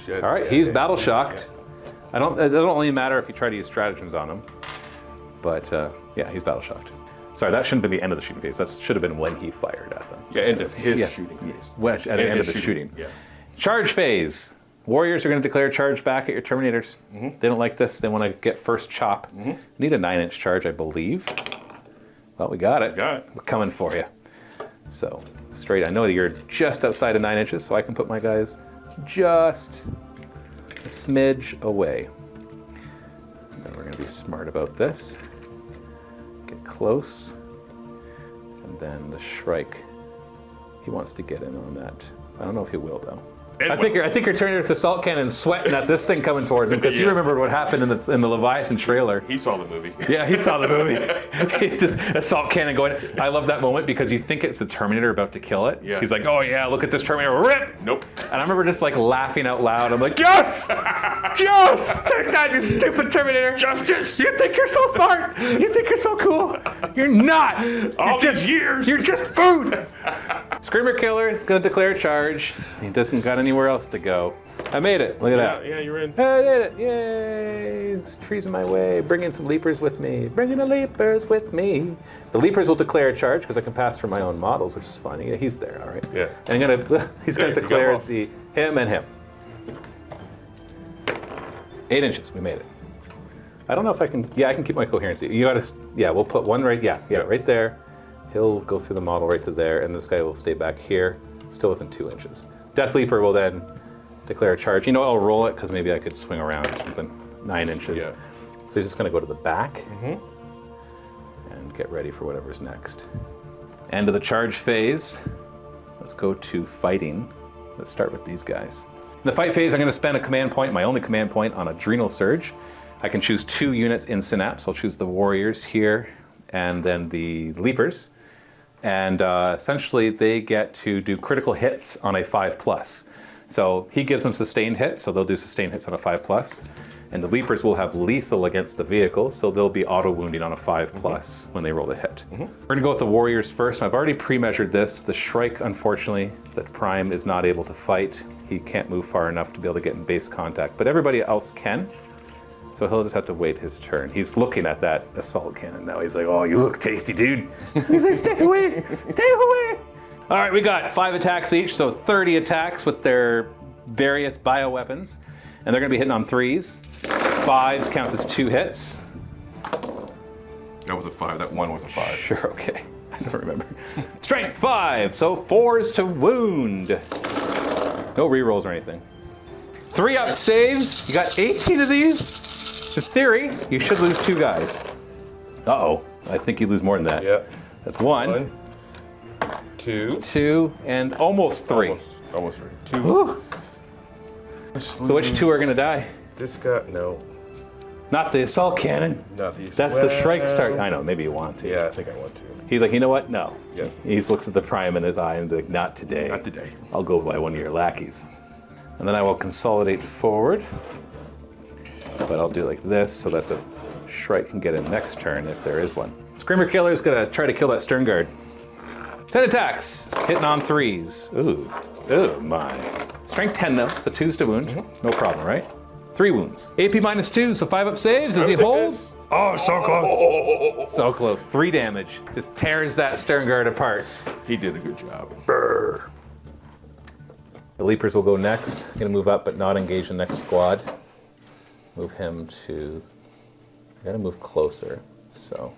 Shit. All right, he's battle shocked. It don't only matter if you try to use stratagems on him, but yeah, he's battle shocked. Sorry, that shouldn't have been the end of the shooting phase. That should have been when he fired at them. Yeah, end of his shooting phase. At the end of the shooting. Yeah. Charge phase. Warriors are going to declare charge back at your Terminators. They don't like this. They want to get first chop. Need a 9-inch charge, I believe. Well, we got it. Got it. We're coming for you. So, straight. I know you're just outside of 9 inches, so I can put my guys just a smidge away. And then we're going to be smart about this. Get close. And then the Shrike. He wants to get in on that. I don't know if he will, though. I think your Terminator with the salt cannon sweating at this thing coming towards him, because you remembered what happened in the Leviathan trailer. He saw the movie. Yeah, he saw the movie. Just a salt cannon going. I love that moment because you think it's the Terminator about to kill it. Yeah. He's like, oh yeah, look at this Terminator, rip! Nope. And I remember just like laughing out loud. I'm like, yes! Yes! Take that, you stupid Terminator! Justice! You think you're so smart! You think you're so cool! You're not! All these years! You're just food! Screamer Killer is going to declare charge. He doesn't got anywhere else to go. I made it. Look at that. Yeah, you're in. I did it. Yay. This tree's in my way. Bringing some leapers with me. Bringing the leapers with me. The leapers will declare a charge because I can pass through my own models, which is fun. Yeah, he's there, all right. Yeah. And he's going to declare him and him. 8 inches. We made it. I don't know if I can. Yeah, I can keep my coherency. You got to. Yeah, we'll put one right. Yeah, right there. He'll go through the model right to there, and this guy will stay back here, still within 2 inches. Death Leaper will then declare a charge. You know, I'll roll it because maybe I could swing around or something. 9 inches. Yeah. So he's just going to go to the back and get ready for whatever's next. End of the charge phase. Let's go to fighting. Let's start with these guys. In the fight phase, I'm going to spend a command point, my only command point, on Adrenal Surge. I can choose 2 units in Synapse. I'll choose the Warriors here and then the Leapers. And essentially, they get to do critical hits on a 5+. So he gives them sustained hits, so they'll do sustained hits on a 5+. And the Leapers will have lethal against the vehicle, so they'll be auto-wounding on a 5+ when they roll the hit. We're going to go with the Warriors first. I've already pre-measured this. The Shrike, unfortunately, that Prime is not able to fight. He can't move far enough to be able to get in base contact, but everybody else can. So he'll just have to wait his turn. He's looking at that assault cannon now. He's like, oh, you look tasty, dude. He's like, stay away, stay away. All right, we got 5 attacks each, so 30 attacks with their various bioweapons, and they're going to be hitting on 3s. 5s counts as 2 hits. That was a 5. That one was a 5. Sure, okay. I don't remember. Strength 5, so 4s to wound. No rerolls or anything. 3-up saves. You got 18 of these. In theory, you should lose 2 guys. Uh-oh. I think you lose more than that. Yep. That's 1. 2. 2, and almost 3. Almost 3. 2. Woo. So which 2 are going to die? This guy, no. Not the assault cannon. Not these. That's the Shrike start. I know, maybe you want to. Yeah, I think I want to. He's like, you know what? No. Yeah. He just looks at the prime in his eye and like, not today. Not today. I'll go by one of your lackeys. And then I will consolidate forward. But I'll do like this so that the Shrike can get in next turn if there is one. Screamer Killer's gonna try to kill that Stern Guard. 10 attacks, hitting on 3s. Ooh, oh my. Strength 10 though, so 2s to wound. No problem, right? 3 wounds. AP -2, so 5-up saves. Does he hold? Oh, so close. So close. 3 damage. Just tears that Stern Guard apart. He did a good job. Brr. The Leapers will go next. Gonna move up but not engage the next squad. Move him to... I gotta move closer, so...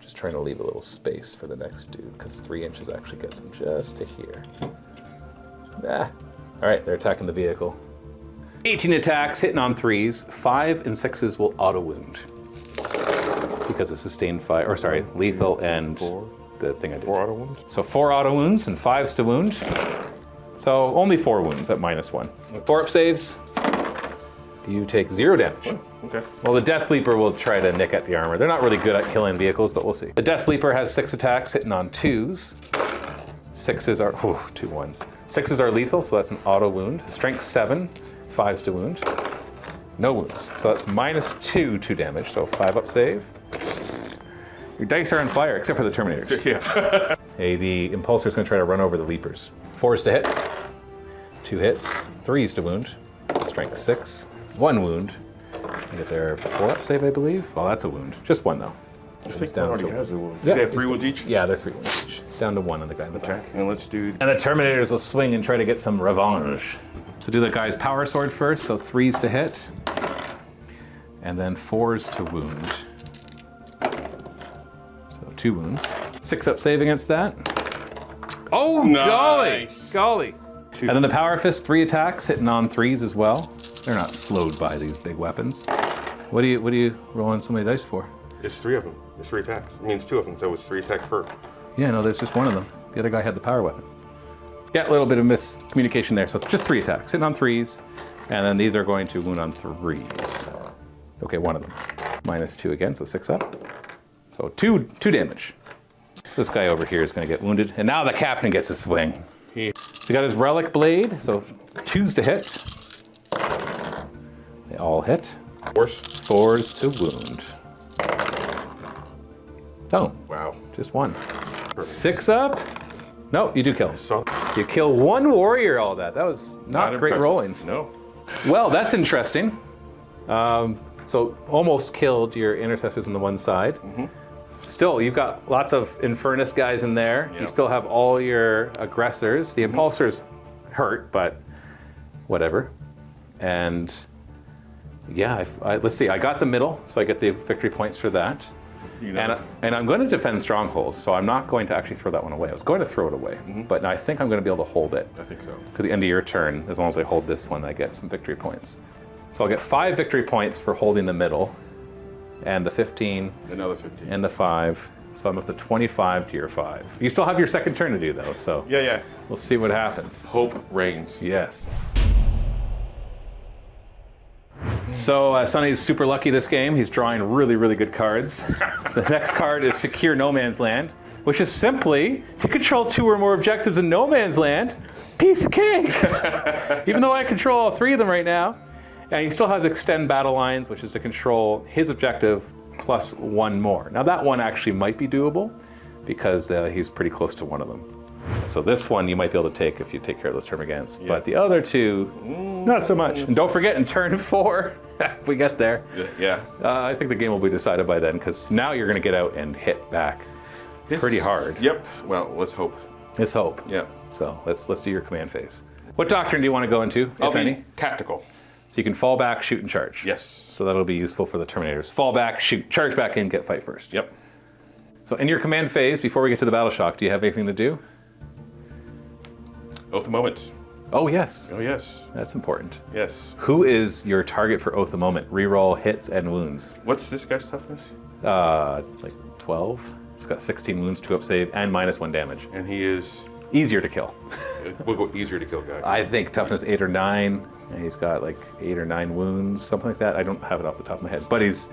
Just trying to leave a little space for the next dude, because 3 inches actually gets him just to here. Ah. Alright, they're attacking the vehicle. 18 attacks, hitting on 3s. 5 and 6s will auto-wound. Because of sustained fire, or sorry, lethal and 4. The thing I did. 4 auto wounds? So 4 auto wounds and 5s to wound. So only 4 wounds at -1. 4-up saves. You take 0 damage. Oh, okay. Well, the Death Leaper will try to nick at the armor. They're not really good at killing vehicles, but we'll see. The Death Leaper has 6 attacks, hitting on 2s. 6s are, 2 1s. 6s are lethal, so that's an auto wound. Strength 7, 5s to wound. No wounds. So that's -2 damage, so 5-up save. Your dice are on fire, except for the Terminators. Yeah. Hey, the Impulsor's gonna try to run over the Leapers. 4s to hit, 2 hits, 3s to wound. Strength 6, 1 wound. You get their 4-up save, I believe. Well, that's a wound. Just 1 though. I think one already has a wound. Yeah, They have 3 wounds each? Yeah, they're 3 wounds each. Down to 1 on the guy in the Okay, back. and let's do... And the Terminators will swing and try to get some revenge. So do the guy's power sword first, so 3s to hit. And then 4s to wound. So 2 wounds. 6-up save against that. Oh, Nice. golly. And then the Power Fist, 3 attacks, hitting on 3s as well. They're not slowed by these big weapons. What are you rolling so many dice for? It's 3 of them. It's 3 attacks. It means 2 of them, so it's 3 attacks per. Yeah, no, there's just 1 of them. The other guy had the power weapon. Yeah, a little bit of miscommunication there. So it's just 3 attacks, hitting on 3s, and then these are going to wound on 3s. Okay, 1 of them. -2 again, so 6-up. So 2 damage. So this guy over here is going to get wounded, and now the captain gets a swing. He got his Relic Blade, so 2s to hit. They all hit. 4s to wound. Oh, Wow. just 1. 6-up. No, you do kill. So, You kill 1 warrior, all that. That was not great impressive. rolling. No. Well, that's interesting. So almost killed your intercessors on the one side. Still, you've got lots of Infernus guys in there. You Yep. still have all your aggressors. The Impulsor's hurt, but whatever. And yeah, let's see. I got the middle, so I get the victory points for that. You know. And I'm going to defend Stronghold, so I'm not going to actually throw that one away. I was going to throw it away, but I think I'm going to be able to hold it. I think so. Because the end of your turn, as long as I hold this one, I get some victory points. So I'll get 5 victory points for holding the middle, and the 15, Another 15. and the 5. So I'm up to 25 to your 5. You still have your second turn to do, though, so Yeah. we'll see what happens. Hope reigns. Yes. So Sonny's super lucky this game. He's drawing really, really good cards. The next card is Secure No Man's Land, which is simply to control 2 or more objectives in No Man's Land. Piece of cake! Even though I control all 3 of them right now. And he still has Extend Battle Lines, which is to control his objective plus 1 more. Now that one actually might be doable because he's pretty close to 1 of them. So this one you might be able to take if you take care of those termagants. Yeah. But the other 2, not so much. And don't forget, in turn 4, if we get there, I think the game will be decided by then, because now you're going to get out and hit back pretty hard. Yep. Well, let's hope. Let's hope. Yep. So let's do your command phase. What doctrine do you want to go into, if any? Tactical. So you can fall back, shoot, and charge. Yes. So that'll be useful for the Terminators. Fall back, shoot, charge back in, get fight first. Yep. So in your command phase, before we get to the battle shock, do you have anything to do? Oath of Moment. Oh, yes. Oh, yes. That's important. Yes. Who is your target for Oath of the Moment? Reroll hits and wounds. What's this guy's toughness? Like 12. It's got 16 wounds, 2 up save, and -1 damage. And he is... Easier to kill. We'll go easier to kill guy. I think toughness 8 or 9. And he's got like 8 or 9 wounds, something like that. I don't have it off the top of my head. But he's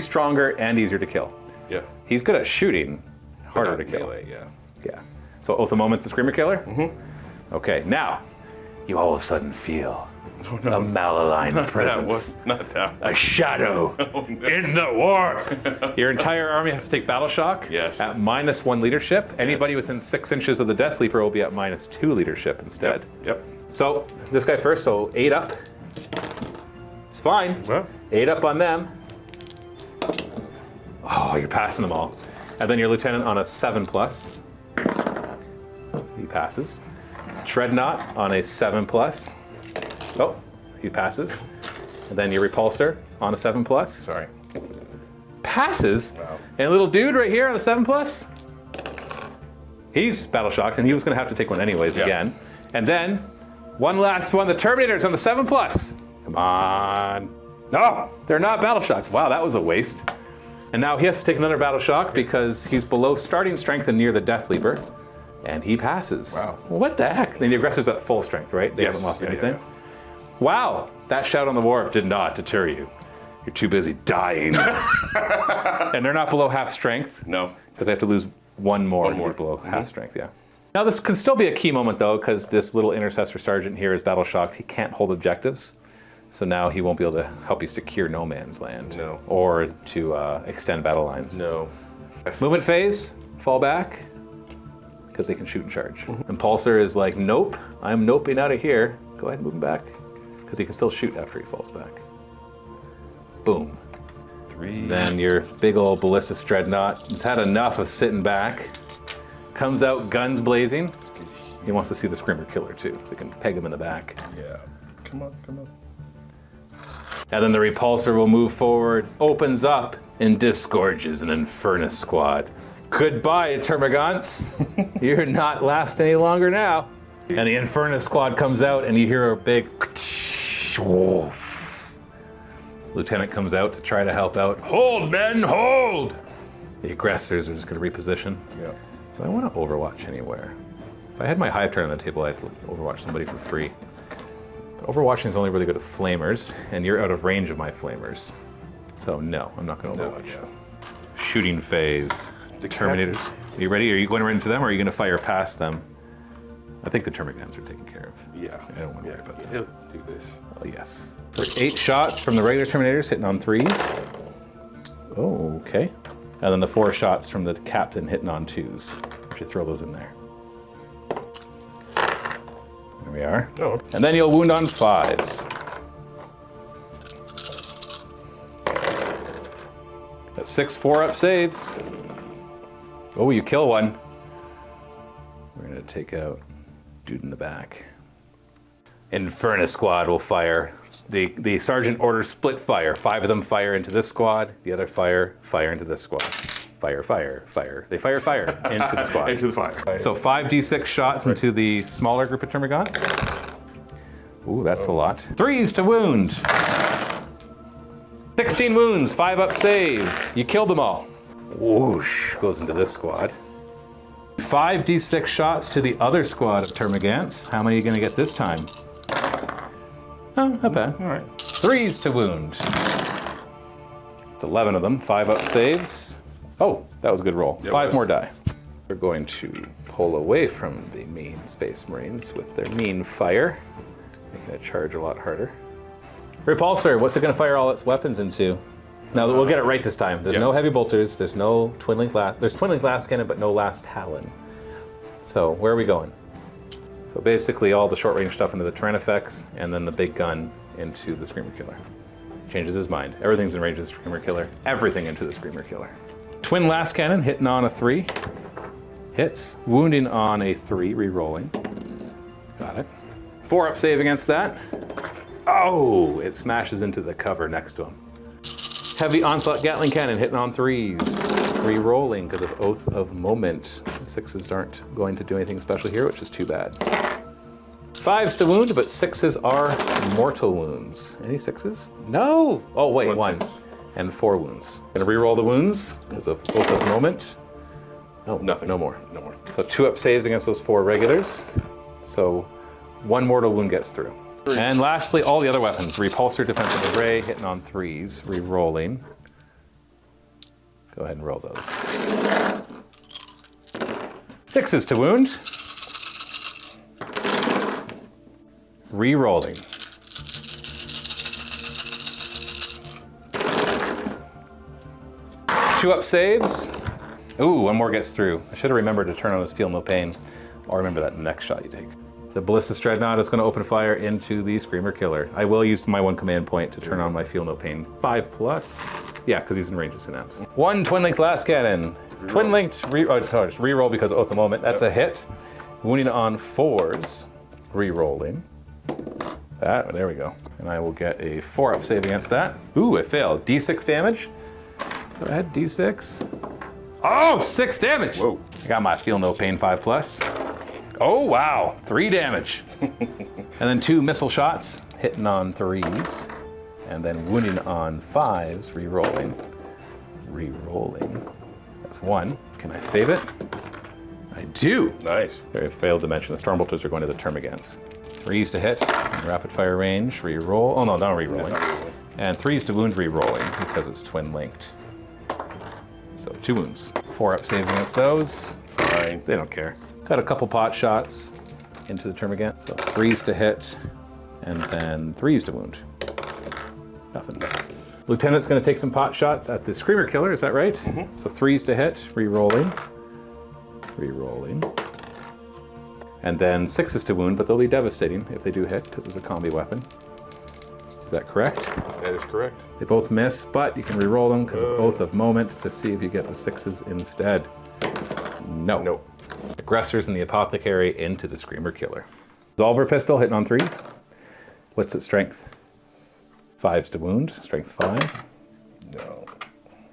stronger and easier to kill. Yeah. He's good at shooting, harder to kill. Melee, yeah. Yeah. So Oath of the Moment, the Screamer Killer? Mm-hmm. Okay, now, you all of a sudden feel a malign presence. Not that. A shadow in the war. Your entire army has to take battle shock. Yes. At -1 leadership. Anybody within 6 inches of the Death Leaper will be at -2 leadership instead. Yep. So this guy first, so 8 up. It's fine. Well. 8 up on them. Oh, you're passing them all. And then your lieutenant on a 7+. He passes. Dreadnought on a 7+. Oh, he passes. And then your repulsor on a 7+. Sorry. Passes. Wow. And little dude right here on a 7+. He's battle shocked, and he was going to have to take one anyways again. And then one last one. The Terminators on the 7+. Come on. No, they're not battle shocked. Wow, that was a waste. And now he has to take another battle shock because he's below starting strength and near the Death Leaper. And he passes. Wow. What the heck? And the aggressor's at full strength, right? They haven't lost anything. Wow, that shout on the wharf did not deter you. You're too busy dying. And they're not below half strength. No. Because I have to lose one more below half strength, yeah. Now this can still be a key moment though, because this little intercessor sergeant here is battle shocked. He can't hold objectives. So now he won't be able to help you secure no man's land. No. Or to extend battle lines. No. Movement phase, fall back, because they can shoot and charge. Impulsor is like, nope, I'm noping out of here. Go ahead and move him back, because he can still shoot after he falls back. Boom. 3. Then your big old ballistic dreadnought has had enough of sitting back. Comes out guns blazing. He wants to see the Screamer Killer too, so he can peg him in the back. Yeah. Come on, come on. And then the repulsor will move forward, opens up, and disgorges an Infernus squad. Goodbye, Termagants. You're not last any longer now. And the Infernus squad comes out, and you hear a big... Lieutenant comes out to try to help out. Hold, men, hold! The aggressors are just going to reposition. Yeah. Do I want to Overwatch anywhere? If I had my Hive turn on the table, I'd Overwatch somebody for free. But Overwatching is only really good with Flamers, and you're out of range of my Flamers. So no, I'm not going to Overwatch. Yeah. Shooting phase. The Terminators. Are you ready? Are you going right into them, or are you going to fire past them? I think the Termagants are taken care of. Yeah. I don't want to worry about that. He'll do this. Oh, yes. So 8 shots from the regular Terminators hitting on 3s. Oh, okay. And then the 4 shots from the captain hitting on 2s. Should throw those in there. There we are. Oh. And then you'll wound on 5s. That's 6 4-up saves. Oh, you kill one. We're going to take out dude in the back. Infernus squad will fire. The sergeant orders split fire. 5 of them fire into this squad. The other fire into this squad. Fire, fire, fire. They fire into the squad. Into the fire. So 5d6 shots into the smaller group of Termagants. Ooh, that's a lot. 3s to wound. 16 wounds, 5-up save. You killed them all. Whoosh, goes into this squad. 5d6 shots to the other squad of Termagants. How many are you going to get this time? Oh, not bad. All right. 3s to wound. It's 11 of them, 5-up saves. Oh, that was a good roll. Yeah, 5 more die. We're going to pull away from the mean Space Marines with their mean fire, making it charge a lot harder. Repulsor, what's it going to fire all its weapons into? Now, we'll get it right this time. There's no heavy bolters, there's no twin-link blast. There's twin-link blast cannon, but no last talon. So, where are we going? So basically all the short-range stuff into the Tyrannifex, and then the big gun into the Screamer Killer. Changes his mind. Everything's in range of the Screamer Killer. Everything into the Screamer Killer. Twin last cannon hitting on a 3. Hits. Wounding on a 3, re-rolling. Got it. 4-up save against that. Oh, it smashes into the cover next to him. Heavy onslaught Gatling cannon hitting on 3s. Re-rolling because of Oath of Moment. The 6s aren't going to do anything special here, which is too bad. 5s to wound, but 6s are mortal wounds. Any 6s? No! Oh, wait, 1. And 4 wounds. Gonna re-roll the wounds because of Oath of Moment. No, Nothing. No more. No more. So 2-up saves against those 4 regulars. So 1 mortal wound gets through. And lastly, all the other weapons. Repulsor, defensive array, hitting on 3s, re-rolling. Go ahead and roll those. 6s to wound. Re-rolling. 2-up saves. Ooh, 1 more gets through. I should have remembered to turn on his Feel No Pain. I'll remember that next shot you take. The Ballistic Dreadnought is going to open fire into the Screamer Killer. I will use my 1 command point to turn on my Feel No Pain 5+. Yeah, because he's in range of Synapse. 1 twin-linked blast cannon. Twin-linked, just re-roll because Oath of Moment. That's a hit. Wounding on 4s. Re-rolling. That, there we go. And I will get a 4-up save against that. Ooh, it failed. D6 damage. Go ahead, D6. Oh, 6 damage. Whoa. I got my Feel No Pain 5+. Oh, wow, 3 damage. And then 2 missile shots, hitting on 3s. And then wounding on 5s, re-rolling. Re-rolling. That's 1. Can I save it? I do. Nice. I failed to mention the Stormbolters are going to the Termagants. 3s to hit, rapid fire range, re-roll. Oh no, not re-rolling. And 3s to wound, re-rolling because it's twin linked. So 2 wounds. 4-up save against those. Fine. They don't care. Got a couple pot shots into the Termagant. So 3s to hit, and then 3s to wound. Nothing. Lieutenant's going to take some pot shots at the Screamer Killer, is that right? Mm-hmm. So 3s to hit, re-rolling. Re-rolling. And then 6s to wound, but they'll be devastating if they do hit, because it's a combi weapon. Is that correct? That is correct. They both miss, but you can re-roll them because of Oath of Moment to see if you get the 6s instead. No. Nope. Aggressors and the Apothecary into the Screamer Killer. Revolver pistol hitting on 3s. What's its strength? 5s to wound. Strength 5. No.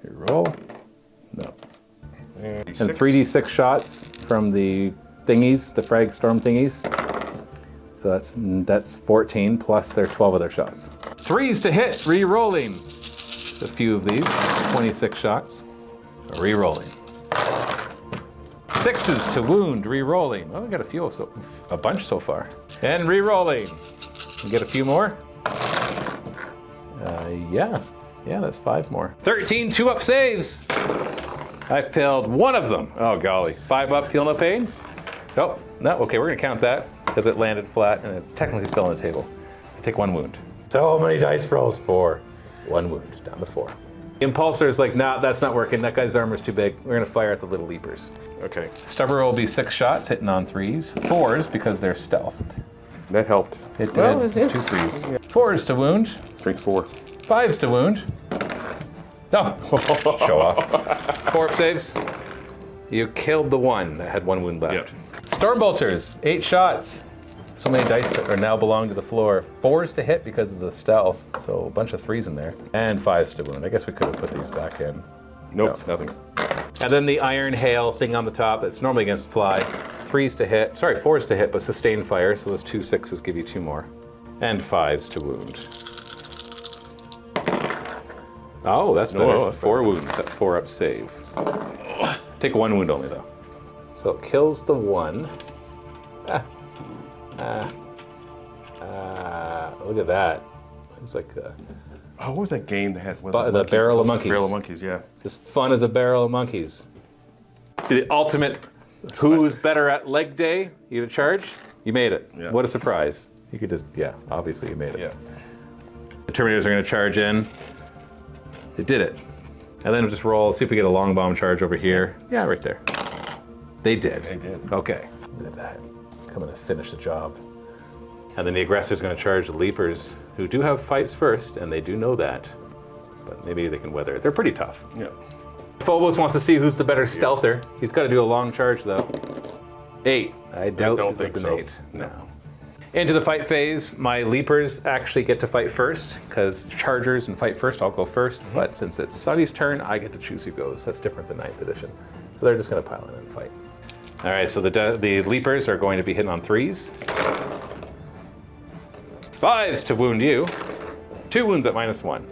Re-roll. No. And And 3d6 shots from the thingies, the frag storm thingies. So that's 14 plus their 12 other shots. 3s to hit, re-rolling. A few of these, 26 shots. Re-rolling. 6s to wound, re-rolling. Oh, we got a bunch so far. And re-rolling. We get a few more. Yeah, that's 5 more. 13 2-up saves. I failed 1 of them. Oh golly, 5-up, Feel No Pain. Oh, no, okay, we're gonna count that because it landed flat and it's technically still on the table. I take 1 wound. So many dice rolls for 1 wound, down to 4. Impulsor is like, nah, that's not working. That guy's armor's too big. We're gonna fire at the little leapers. Okay. Stubber will be 6 shots, hitting on 3s. 4s because they're stealthed. That helped. It did. Well, It's it 2 did. 3s. 4s to wound. Strength 4. 5s to wound. No. Show off. 4-up saves. You killed the one that had 1 wound left. Yep. Stormbolters, 8 shots. So many dice are now belong to the floor. 4s to hit because of the stealth. So a bunch of 3s in there. And 5s to wound. I guess we could have put these back in. Nope, nothing. And then the iron hail thing on the top that's normally against fly. 3s to hit. Sorry, 4s to hit, but sustain fire. So those 2 6s give you 2 more. And 5s to wound. Oh, that's better. Oh, that's 4 wounds at 4-up save. Take 1 wound only, though. So it kills the 1. Look at that. It's like Oh, what was that game that had the Barrel of Monkeys. Barrel of Monkeys, yeah. as fun as a barrel of monkeys. The ultimate who's better at leg day, you to charge, you made it. Yeah. What a surprise. You could just, obviously you made it. Yeah. The Terminators are going to charge in. They did it. And then just roll, see if we get a long bomb charge over here. Yeah, right there. They did. They did. Okay. Look at that. Coming to finish the job. And then the aggressor's going to charge the Leapers, who do have fights first, and they do know that. But maybe they can weather it. They're pretty tough. Yeah. Phobos wants to see who's the better stealther. He's got to do a long charge, though. 8. I doubt don't it's think an so. 8. No. Into the fight phase, my leapers actually get to fight first, because chargers and fight first, I'll go first. But since it's Sonny's turn, I get to choose who goes. That's different than 9th edition. So they're just going to pile in and fight. All right, so the leapers are going to be hitting on 3s. 5s to wound you. 2 wounds at -1.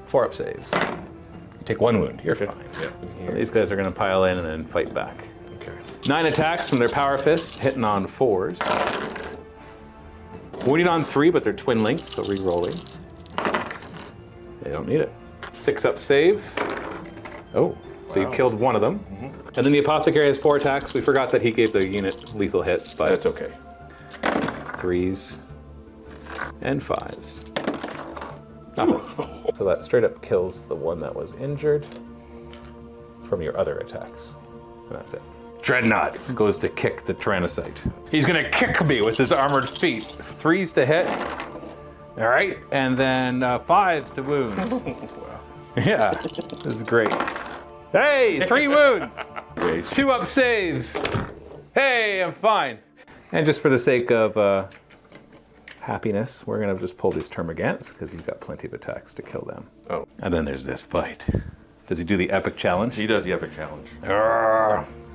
4 up saves. You take 1 wound, you're fine. Yeah. These guys are going to pile in and then fight back. Okay. 9 attacks from their power fists, hitting on 4s. Wounding on 3, but they're twin links, so re-rolling. They don't need it. 6 up save. Oh, so you killed one of them. And then the Apothecary has 4 attacks. We forgot that he gave the unit lethal hits, but That's okay. 3s and 5s. Nothing. So that straight up kills the one that was injured from your other attacks. And that's it. Dreadnought goes to kick the Tyrannocyte. He's gonna kick me with his armored feet. 3s to hit. All right, and then 5s to wound. Wow. Yeah, this is great. Hey, 3 wounds. 2 up saves. Hey, I'm fine. And just for the sake of happiness, we're gonna just pull these Termagants because you've got plenty of attacks to kill them. Oh. And then there's this fight. Does he do the epic challenge? He does the epic challenge.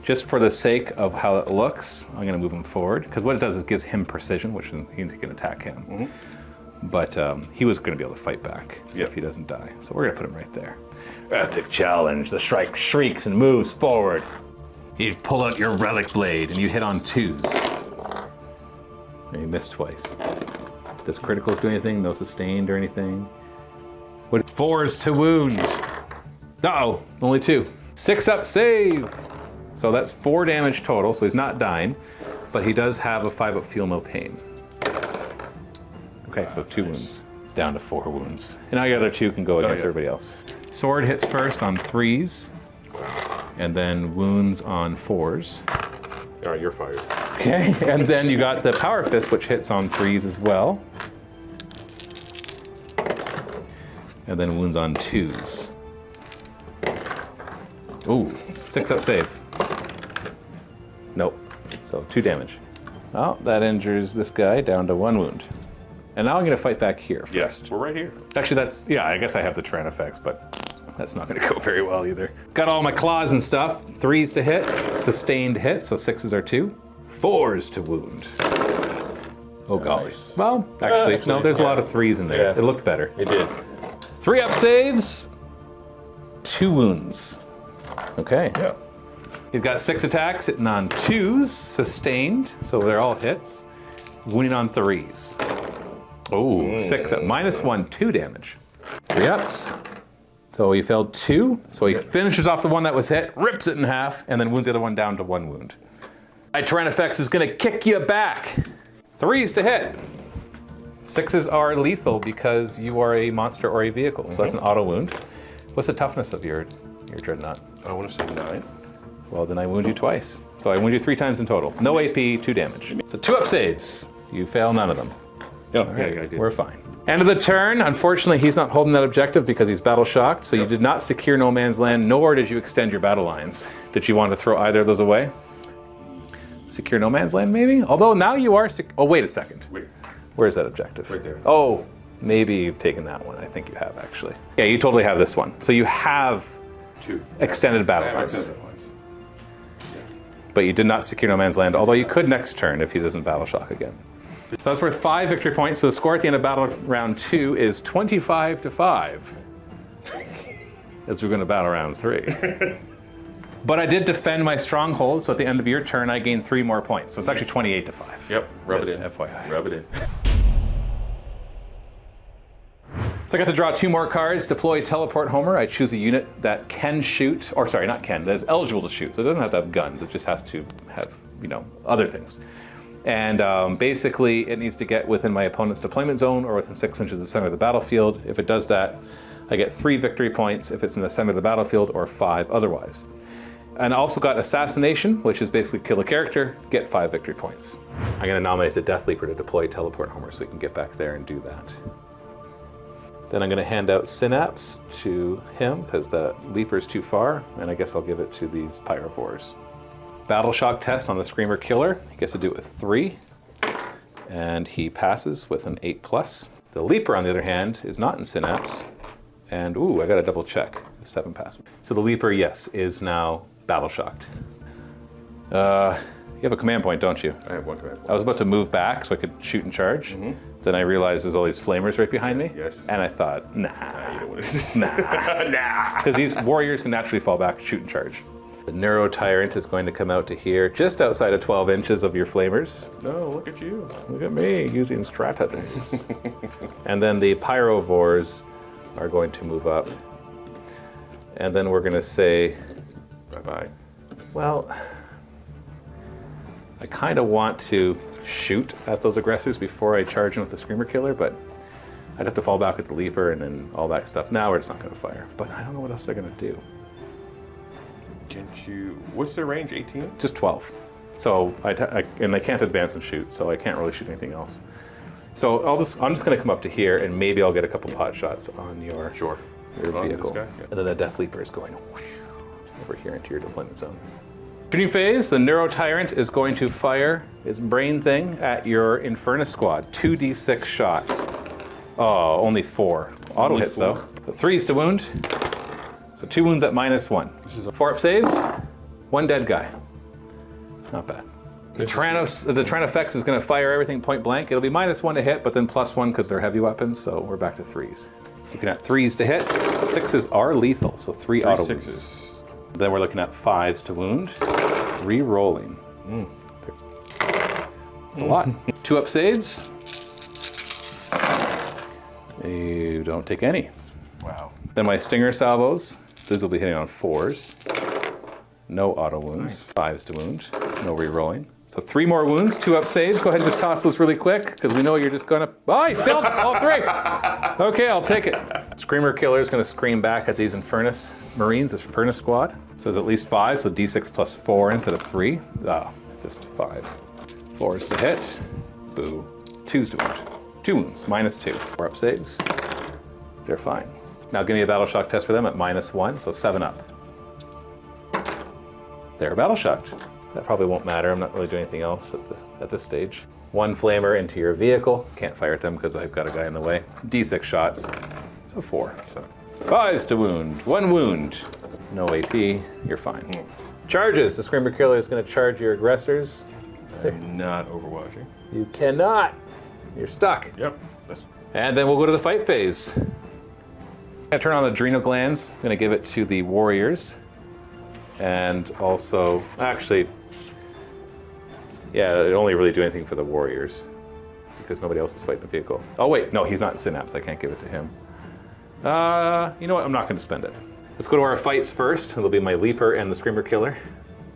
Just for the sake of how it looks, I'm going to move him forward, because what it does is it gives him precision, which means he can attack him. But he was going to be able to fight back if he doesn't die. So we're going to put him right there. Epic challenge. The strike shrieks and moves forward. You pull out your relic blade and you hit on 2s. And you miss twice. Does criticals do anything? No sustained or anything? What? 4s to wound. Uh-oh, only 2. 6 up save. So that's 4 damage total, so he's not dying, but he does have a 5 up feel no pain. Okay, so 2 wounds. It's down to 4 wounds. And now your other 2 can go against everybody else. Sword hits first on 3s, and then wounds on 4s. All right, you're fired. Okay, and then you got the Power Fist, which hits on 3s as well. And then wounds on 2s. Ooh, 6 up save. Nope. So 2 damage. Well, that injures this guy down to 1 wound. And now I'm going to fight back here first. Yes, we're right here. Actually, that's, yeah, I guess I have the Tyrann effects, but that's not going to go very well either. Got all my claws and stuff. 3s to hit, sustained hit, so 6s are 2. 4s to wound. Oh, golly. Nice. Well, actually, no, there's a lot of 3s in there. Yeah. It looked better. It did. 3 up saves, 2 wounds. Okay. Yeah. He's got 6 attacks, hitting on 2s, sustained, so they're all hits. Wounding on 3s. Oh, 6 up, -1, 2 damage. 3 ups. So he failed 2, so he finishes off the one that was hit, rips it in half, and then wounds the other one down to 1 wound. My Tyrannofex is gonna kick you back. 3s to hit. 6s are lethal because you are a monster or a vehicle, so that's an auto wound. What's the toughness of your Dreadnought? I want to say 9. Well, then I wound you twice. So I wound you 3 times in total. No AP, 2 damage. So 2 up saves. You fail none of them. Yeah, I did. We're fine. End of the turn. Unfortunately, he's not holding that objective because he's battle shocked. So you did not secure no man's land, nor did you extend your battle lines. Did you want to throw either of those away? Secure no man's land, maybe? Although now you are. Oh, wait a second. Wait. Where's that objective? Right there. Oh, maybe you've taken that one. I think you have actually. Yeah, you totally have this one. So you have 2. extended battle I have lines. extended ones. But you did not secure no man's land, although you could next turn if he doesn't battle shock again. So that's worth 5 victory points. So the score at the end of battle round 2 is 25-5. As we're going to battle round 3. But I did defend my stronghold, so at the end of your turn I gained 3 more points. So it's actually 28-5. Yep, rub it Just in. FYI. Rub it in. So I got to draw 2 more cards. Deploy Teleport Homer. I choose a unit that can shoot, or sorry, not can, that is eligible to shoot. So it doesn't have to have guns. It just has to have, other things. And basically, it needs to get within my opponent's deployment zone or within 6 inches of the center of the battlefield. If it does that, I get 3 victory points if it's in the center of the battlefield, or 5 otherwise. And I also got Assassination, which is basically kill a character, get 5 victory points. I'm going to nominate the Death Leaper to deploy Teleport Homer so we can get back there and do that. Then I'm going to hand out Synapse to him because the Leaper's too far, and I guess I'll give it to these Pyrophores. Battle Shock test on the Screamer Killer. He gets to do it with 3. And he passes with an 8+. The Leaper, on the other hand, is not in Synapse. And, ooh, I got to double check. 7 passes. So the Leaper, yes, is now battle shocked. You have a command point, don't you? I have 1 command point. I was about to move back so I could shoot and charge. Then I realized there's all these flamers right behind me. Yes. And I thought, nah. You don't want to. Nah. Because these warriors can naturally fall back, shoot and charge. The Neuro Tyrant is going to come out to here, just outside of 12 inches of your flamers. No, look at you. Look at me, using strategies. And then the Pyrovores are going to move up. And then we're going to say, Bye-bye. well, I kind of want to shoot at those aggressors before I charge in with the Screamer Killer, but I'd have to fall back with the Leaper and then all that stuff. Now we're just not going to fire. But I don't know what else they're going to do. Can't you... What's their range, 18? Just 12. So, and I can't advance and shoot, so I can't really shoot anything else. So I'm just going to come up to here, and maybe I'll get a couple pot shots on your, Sure. your On vehicle. this guy? Yeah. And then the Death Leaper is going over here into your deployment zone. Shooting phase, the Neuro Tyrant is going to fire its brain thing at your Infernus squad. 2d6 shots. Oh, only 4. Auto Only hits 4. though. So 3s to wound. So 2 wounds at -1. 4 up saves, 1 dead guy. Not bad. The Tyrannofex is going to fire everything point blank. It'll be -1 to hit, but then +1 because they're heavy weapons, so we're back to 3s. Looking at 3s to hit. 6s are lethal, so 3 auto wounds. 6s. Then we're looking at 5s to wound. Re-rolling. It's a lot. 2 up saves. You don't take any. Wow. Then my Stinger salvos. These will be hitting on 4s. No auto wounds. 5s to wound. No re-rolling. So 3 more wounds, 2 up saves. Go ahead and just toss those really quick, because we know you're just gonna... Oh, you failed all 3! Okay, I'll take it. Screamer Killer is gonna scream back at these Infernus Marines, this Infernus squad. So it's at least 5, so d6 plus 4 instead of 3. Oh, just 5. 4s to hit. Boo. 2s to wound. 2 wounds, -2. 4 up saves. They're fine. Now give me a battle shock test for them at -1, so 7 up. They're battle shocked. That probably won't matter. I'm not really doing anything else at this stage. 1 flamer into your vehicle. Can't fire at them because I've got a guy in the way. D6 shots, so 4. So 5s to wound. 1 wound. No AP. You're fine. Charges. The Screamer Killer is going to charge your aggressors. I'm not overwatching. You cannot. You're stuck. Yep. And then we'll go to the fight phase. I'm going to turn on adrenal glands. I'm going to give it to the warriors. And also, actually, yeah, it only really do anything for the warriors because nobody else is fighting the vehicle. Oh wait, no, he's not in Synapse. I can't give it to him. You know what? I'm not going to spend it. Let's go to our fights first. It'll be my Leaper and the Screamer Killer.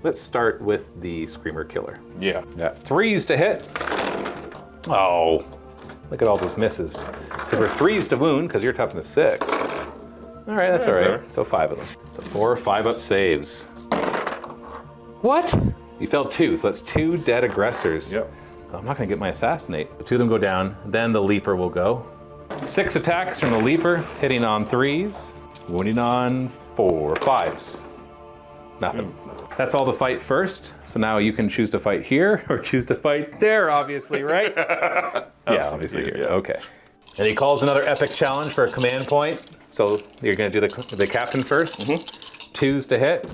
Let's start with the Screamer Killer. Yeah. 3s to hit. Oh, look at all those misses. Because we're 3s to wound because you're toughness 6. All right, that's all right. So 5 of them. So 4 or 5 up saves. What? You failed 2, so that's 2 dead aggressors. Yep. Oh, I'm not going to get my assassinate. The 2 of them go down, then the Leaper will go. 6 attacks from the Leaper, hitting on 3s, wounding on 4, 5s. Nothing. That's all the fight first. So now you can choose to fight here or choose to fight there, obviously, right? Yeah, obviously here. Yeah. Okay. And he calls another epic challenge for a command point. So you're going to do the captain first. 2s to hit.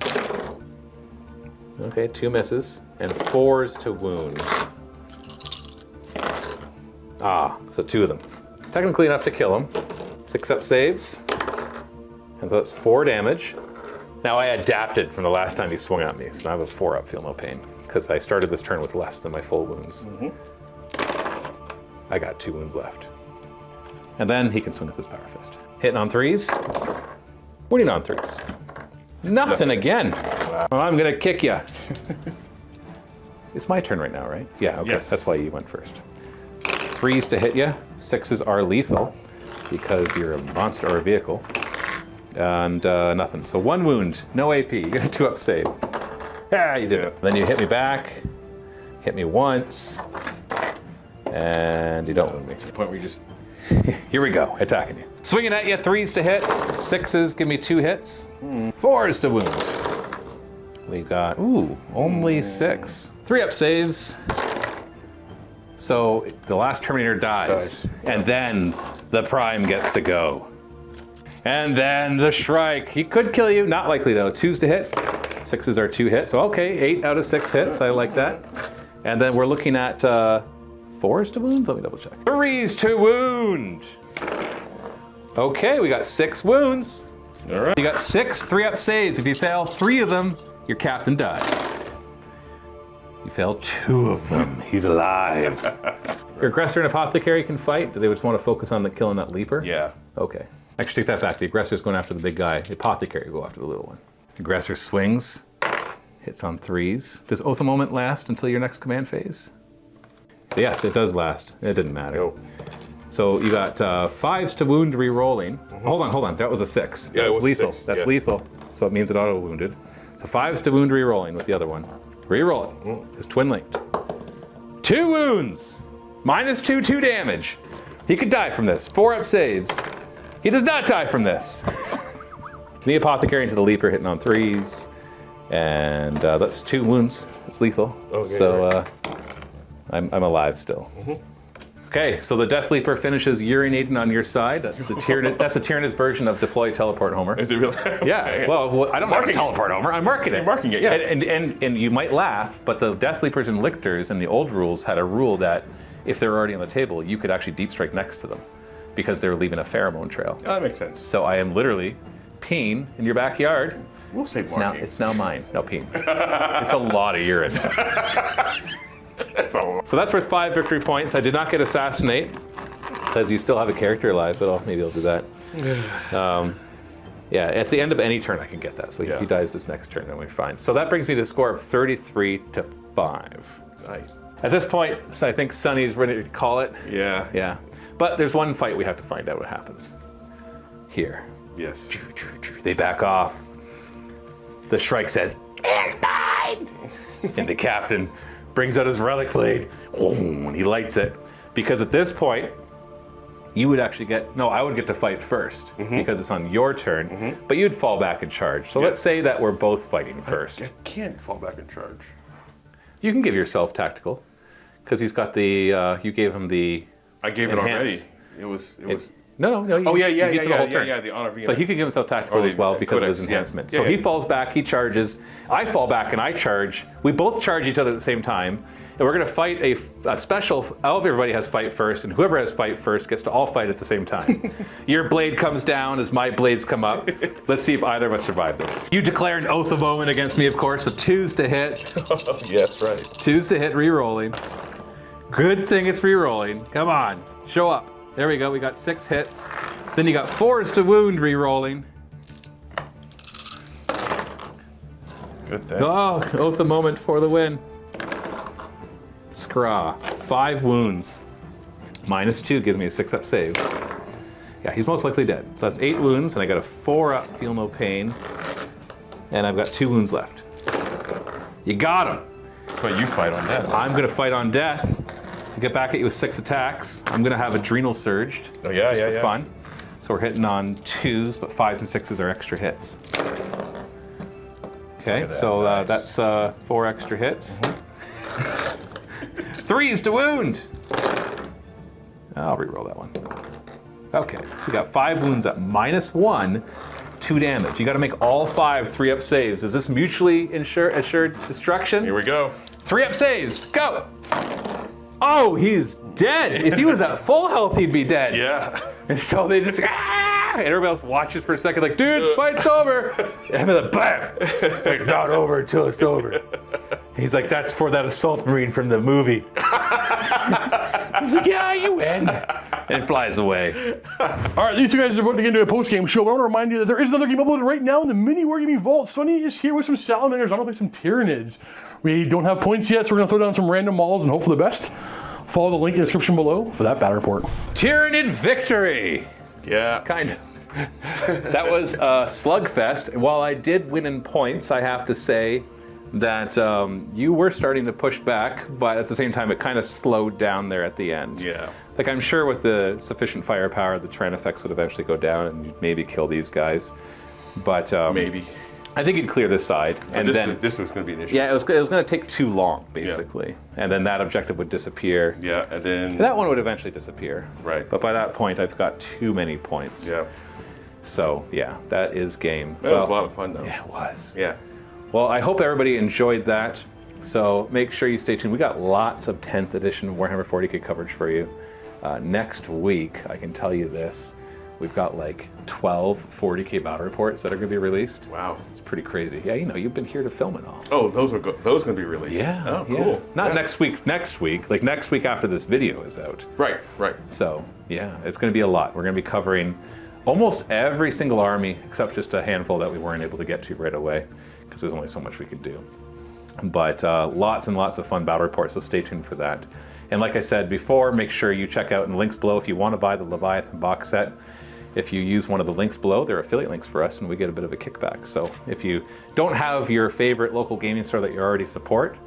Okay, 2 misses. And 4s to wound. Ah, so 2 of them. Technically enough to kill him. 6 up saves. And so that's 4 damage. Now I adapted from the last time he swung at me, so now I have a 4 up, feel no pain. Because I started this turn with less than my full wounds. I got 2 wounds left. And then he can swing with his Power Fist. Hitting on 3s. Wounding on 3s. Nothing again. Wow. Well, I'm gonna kick ya. It's my turn right now, right? Yeah, okay, Yes. That's why you went first. 3s to hit ya. 6s are lethal because you're a monster or a vehicle. And nothing. So 1 wound, no AP. You get a 2 up save. Yeah, you did it. Then you hit me back, hit me once, and you don't wound me. The point where you just... Here we go, attacking you. Swinging at you, 3s to hit, 6s give me 2 hits, 4s to wound. We got, only 6. 3 up saves. So the last Terminator dies, and then the Prime gets to go. And then the Shrike. He could kill you. Not likely, though. 2s to hit. 6s are 2 hits. So, okay, 8 out of 6 hits. I like that. And then we're looking at 4s to wound? Let me double check. 3s to wound. Okay, we got 6 wounds. All right. You got 6 3-up saves. If you fail 3 of them, your captain dies. You fail 2 of them. He's alive. Your aggressor and apothecary can fight. Do they just want to focus on killing that leaper? Yeah. Okay. Actually, take that back. The aggressor's going after the big guy. The apothecary will go after the little one. Aggressor swings, hits on 3s. Does Oath a Moment last until your next command phase? So yes, it does last. It didn't matter. Nope. So you got 5s to wound re-rolling. Hold on. That was a 6. Yeah, That it was lethal. 6. That's Yeah. lethal. So it means it auto-wounded. So 5s to wound re-rolling with the other one. Re-roll it. It's twin-linked. 2 wounds. -2, 2 damage. He could die from this. 4-up saves. He does not die from this. The apothecary into the leaper hitting on 3s. And that's 2 wounds. It's lethal. Okay, so right. I'm alive still. Okay, so the Death Leaper finishes urinating on your side. That's the Tyranids version of deploy teleport Homer. Is it really? Yeah, well, I don't have to teleport Homer. I'm marking it. You're marking it, yeah. And you might laugh, but the Death Leapers and Lictors in the old rules had a rule that if they're already on the table, you could actually deep strike next to them because they were leaving a pheromone trail. Oh, that makes sense. So I am literally peeing in your backyard. We'll say It's marking. now mine. No peeing. It's a lot of urine. So that's worth 5 victory points. I did not get assassinate because you still have a character alive, but maybe I'll do that. Yeah, at the end of any turn I can get that. So Yeah. he dies this next turn and we're fine. So that brings me to a score of 33 to 5. Nice. At this point, so I think Sonny's ready to call it. Yeah. Yeah. But there's one fight we have to find out what happens. Here. Yes. They back off. The Shrike says, "It's mine!" And the captain brings out his relic blade, and he lights it. Because at this point, you would actually I would get to fight first, because it's on your turn, but you'd fall back and charge. So let's say that we're both fighting first. I can't fall back in charge. You can give yourself tactical, because he's got the, you gave him the I gave it already. enhance. It was. No. Oh yeah, you get to the whole turn. the honor V. So he could give himself tactical Or the as well because of his codex, yeah. enhancement. Yeah, So yeah. he falls back, he charges. I fall back and I charge. We both charge each other at the same time. And we're going to fight a special. Everybody has fight first, and whoever has fight first gets to all fight at the same time. Your blade comes down as my blades come up. Let's see if either of us survive this. You declare an oath of moment against me, of course. So 2s to hit. Yes, right. 2s to hit, re-rolling. Good thing it's re-rolling. Come on, show up. There we go, we got 6 hits. Then you got 4s to wound re-rolling. Good thing. Oh, oath of moment for the win. Scraw, 5 wounds. -2 gives me a 6-up save. Yeah, he's most likely dead. So that's 8 wounds, and I got a 4-up, feel no pain. And I've got 2 wounds left. You got him. But you fight on death. I'm gonna fight on death. Get back at you with 6 attacks. I'm gonna have Adrenal Surged. Oh yeah, just yeah, for yeah. fun. So we're hitting on 2s, but 5s and 6s are extra hits. Okay, Look at that, so nice. that's 4 extra hits. 3s to wound. I'll re-roll that one. Okay, we got 5 wounds at -1, 2 damage. You got to make all 5 3-up saves. Is this mutually assured destruction? Here we go. 3-up saves, go! Oh, he's dead. If he was at full health, he'd be dead. Yeah. And so they just, and everybody else watches for a second like, dude, fight's over. And then bam, it's not over until it's over. He's like, that's for that assault marine from the movie. He's like, yeah, you win. And flies away. All right, these two guys are about to get into a post-game show. But I want to remind you that there is another game uploaded right now in the MiniWarGaming Vault. Sonny is here with some Salamanders. I'm going to play some Tyranids. We don't have points yet, so we're going to throw down some random mauls and hope for the best. Follow the link in the description below for that battle report. Tyranid victory. Yeah. Kind of. That was a slugfest. While I did win in points, I have to say that you were starting to push back, but at the same time, it kind of slowed down there at the end. Yeah. Like, I'm sure with the sufficient firepower, the Tyrann effects would eventually go down and you'd maybe kill these guys. But Maybe. I think he'd clear this side, and then this was going to be an issue. yeah, it was going to take too long, basically, and then that objective would disappear. Yeah, and then That one would eventually disappear. Right. But by that point, I've got too many points. Yeah, So yeah, that is game. that was a lot of fun though. Yeah, it was. Yeah. Well, I hope everybody enjoyed that. So make sure you stay tuned. We got lots of 10th edition Warhammer 40K coverage for you. Next week, I can tell you this, we've got like 12 40K battle reports that are going to be released. Wow. It's pretty crazy. Yeah, you know, you've been here to film it all. Oh, those going to be released. Yeah. Oh, yeah. cool. Not Yeah. next week. Like next week after this video is out. Right. Right. So yeah, it's going to be a lot. We're going to be covering almost every single army except just a handful that we weren't able to get to right away because there's only so much we could do. But lots and lots of fun battle reports, so stay tuned for that. And like I said before, make sure you check out in the links below if you want to buy the Leviathan box set. If you use one of the links below, they're affiliate links for us and we get a bit of a kickback. So if you don't have your favorite local gaming store that you already support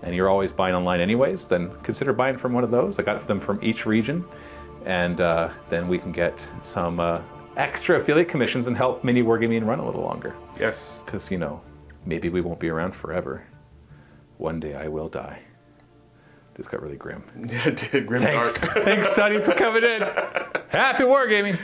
and you're always buying online anyways, then consider buying from one of those. I got them from each region, and then we can get some extra affiliate commissions and help MiniWarGaming run a little longer. Yes. Because, you know, maybe we won't be around forever. One day I will die. This got really grim. Yeah, it did. Grim Thanks. dark. Thanks, Sonny, for coming in. Happy wargaming.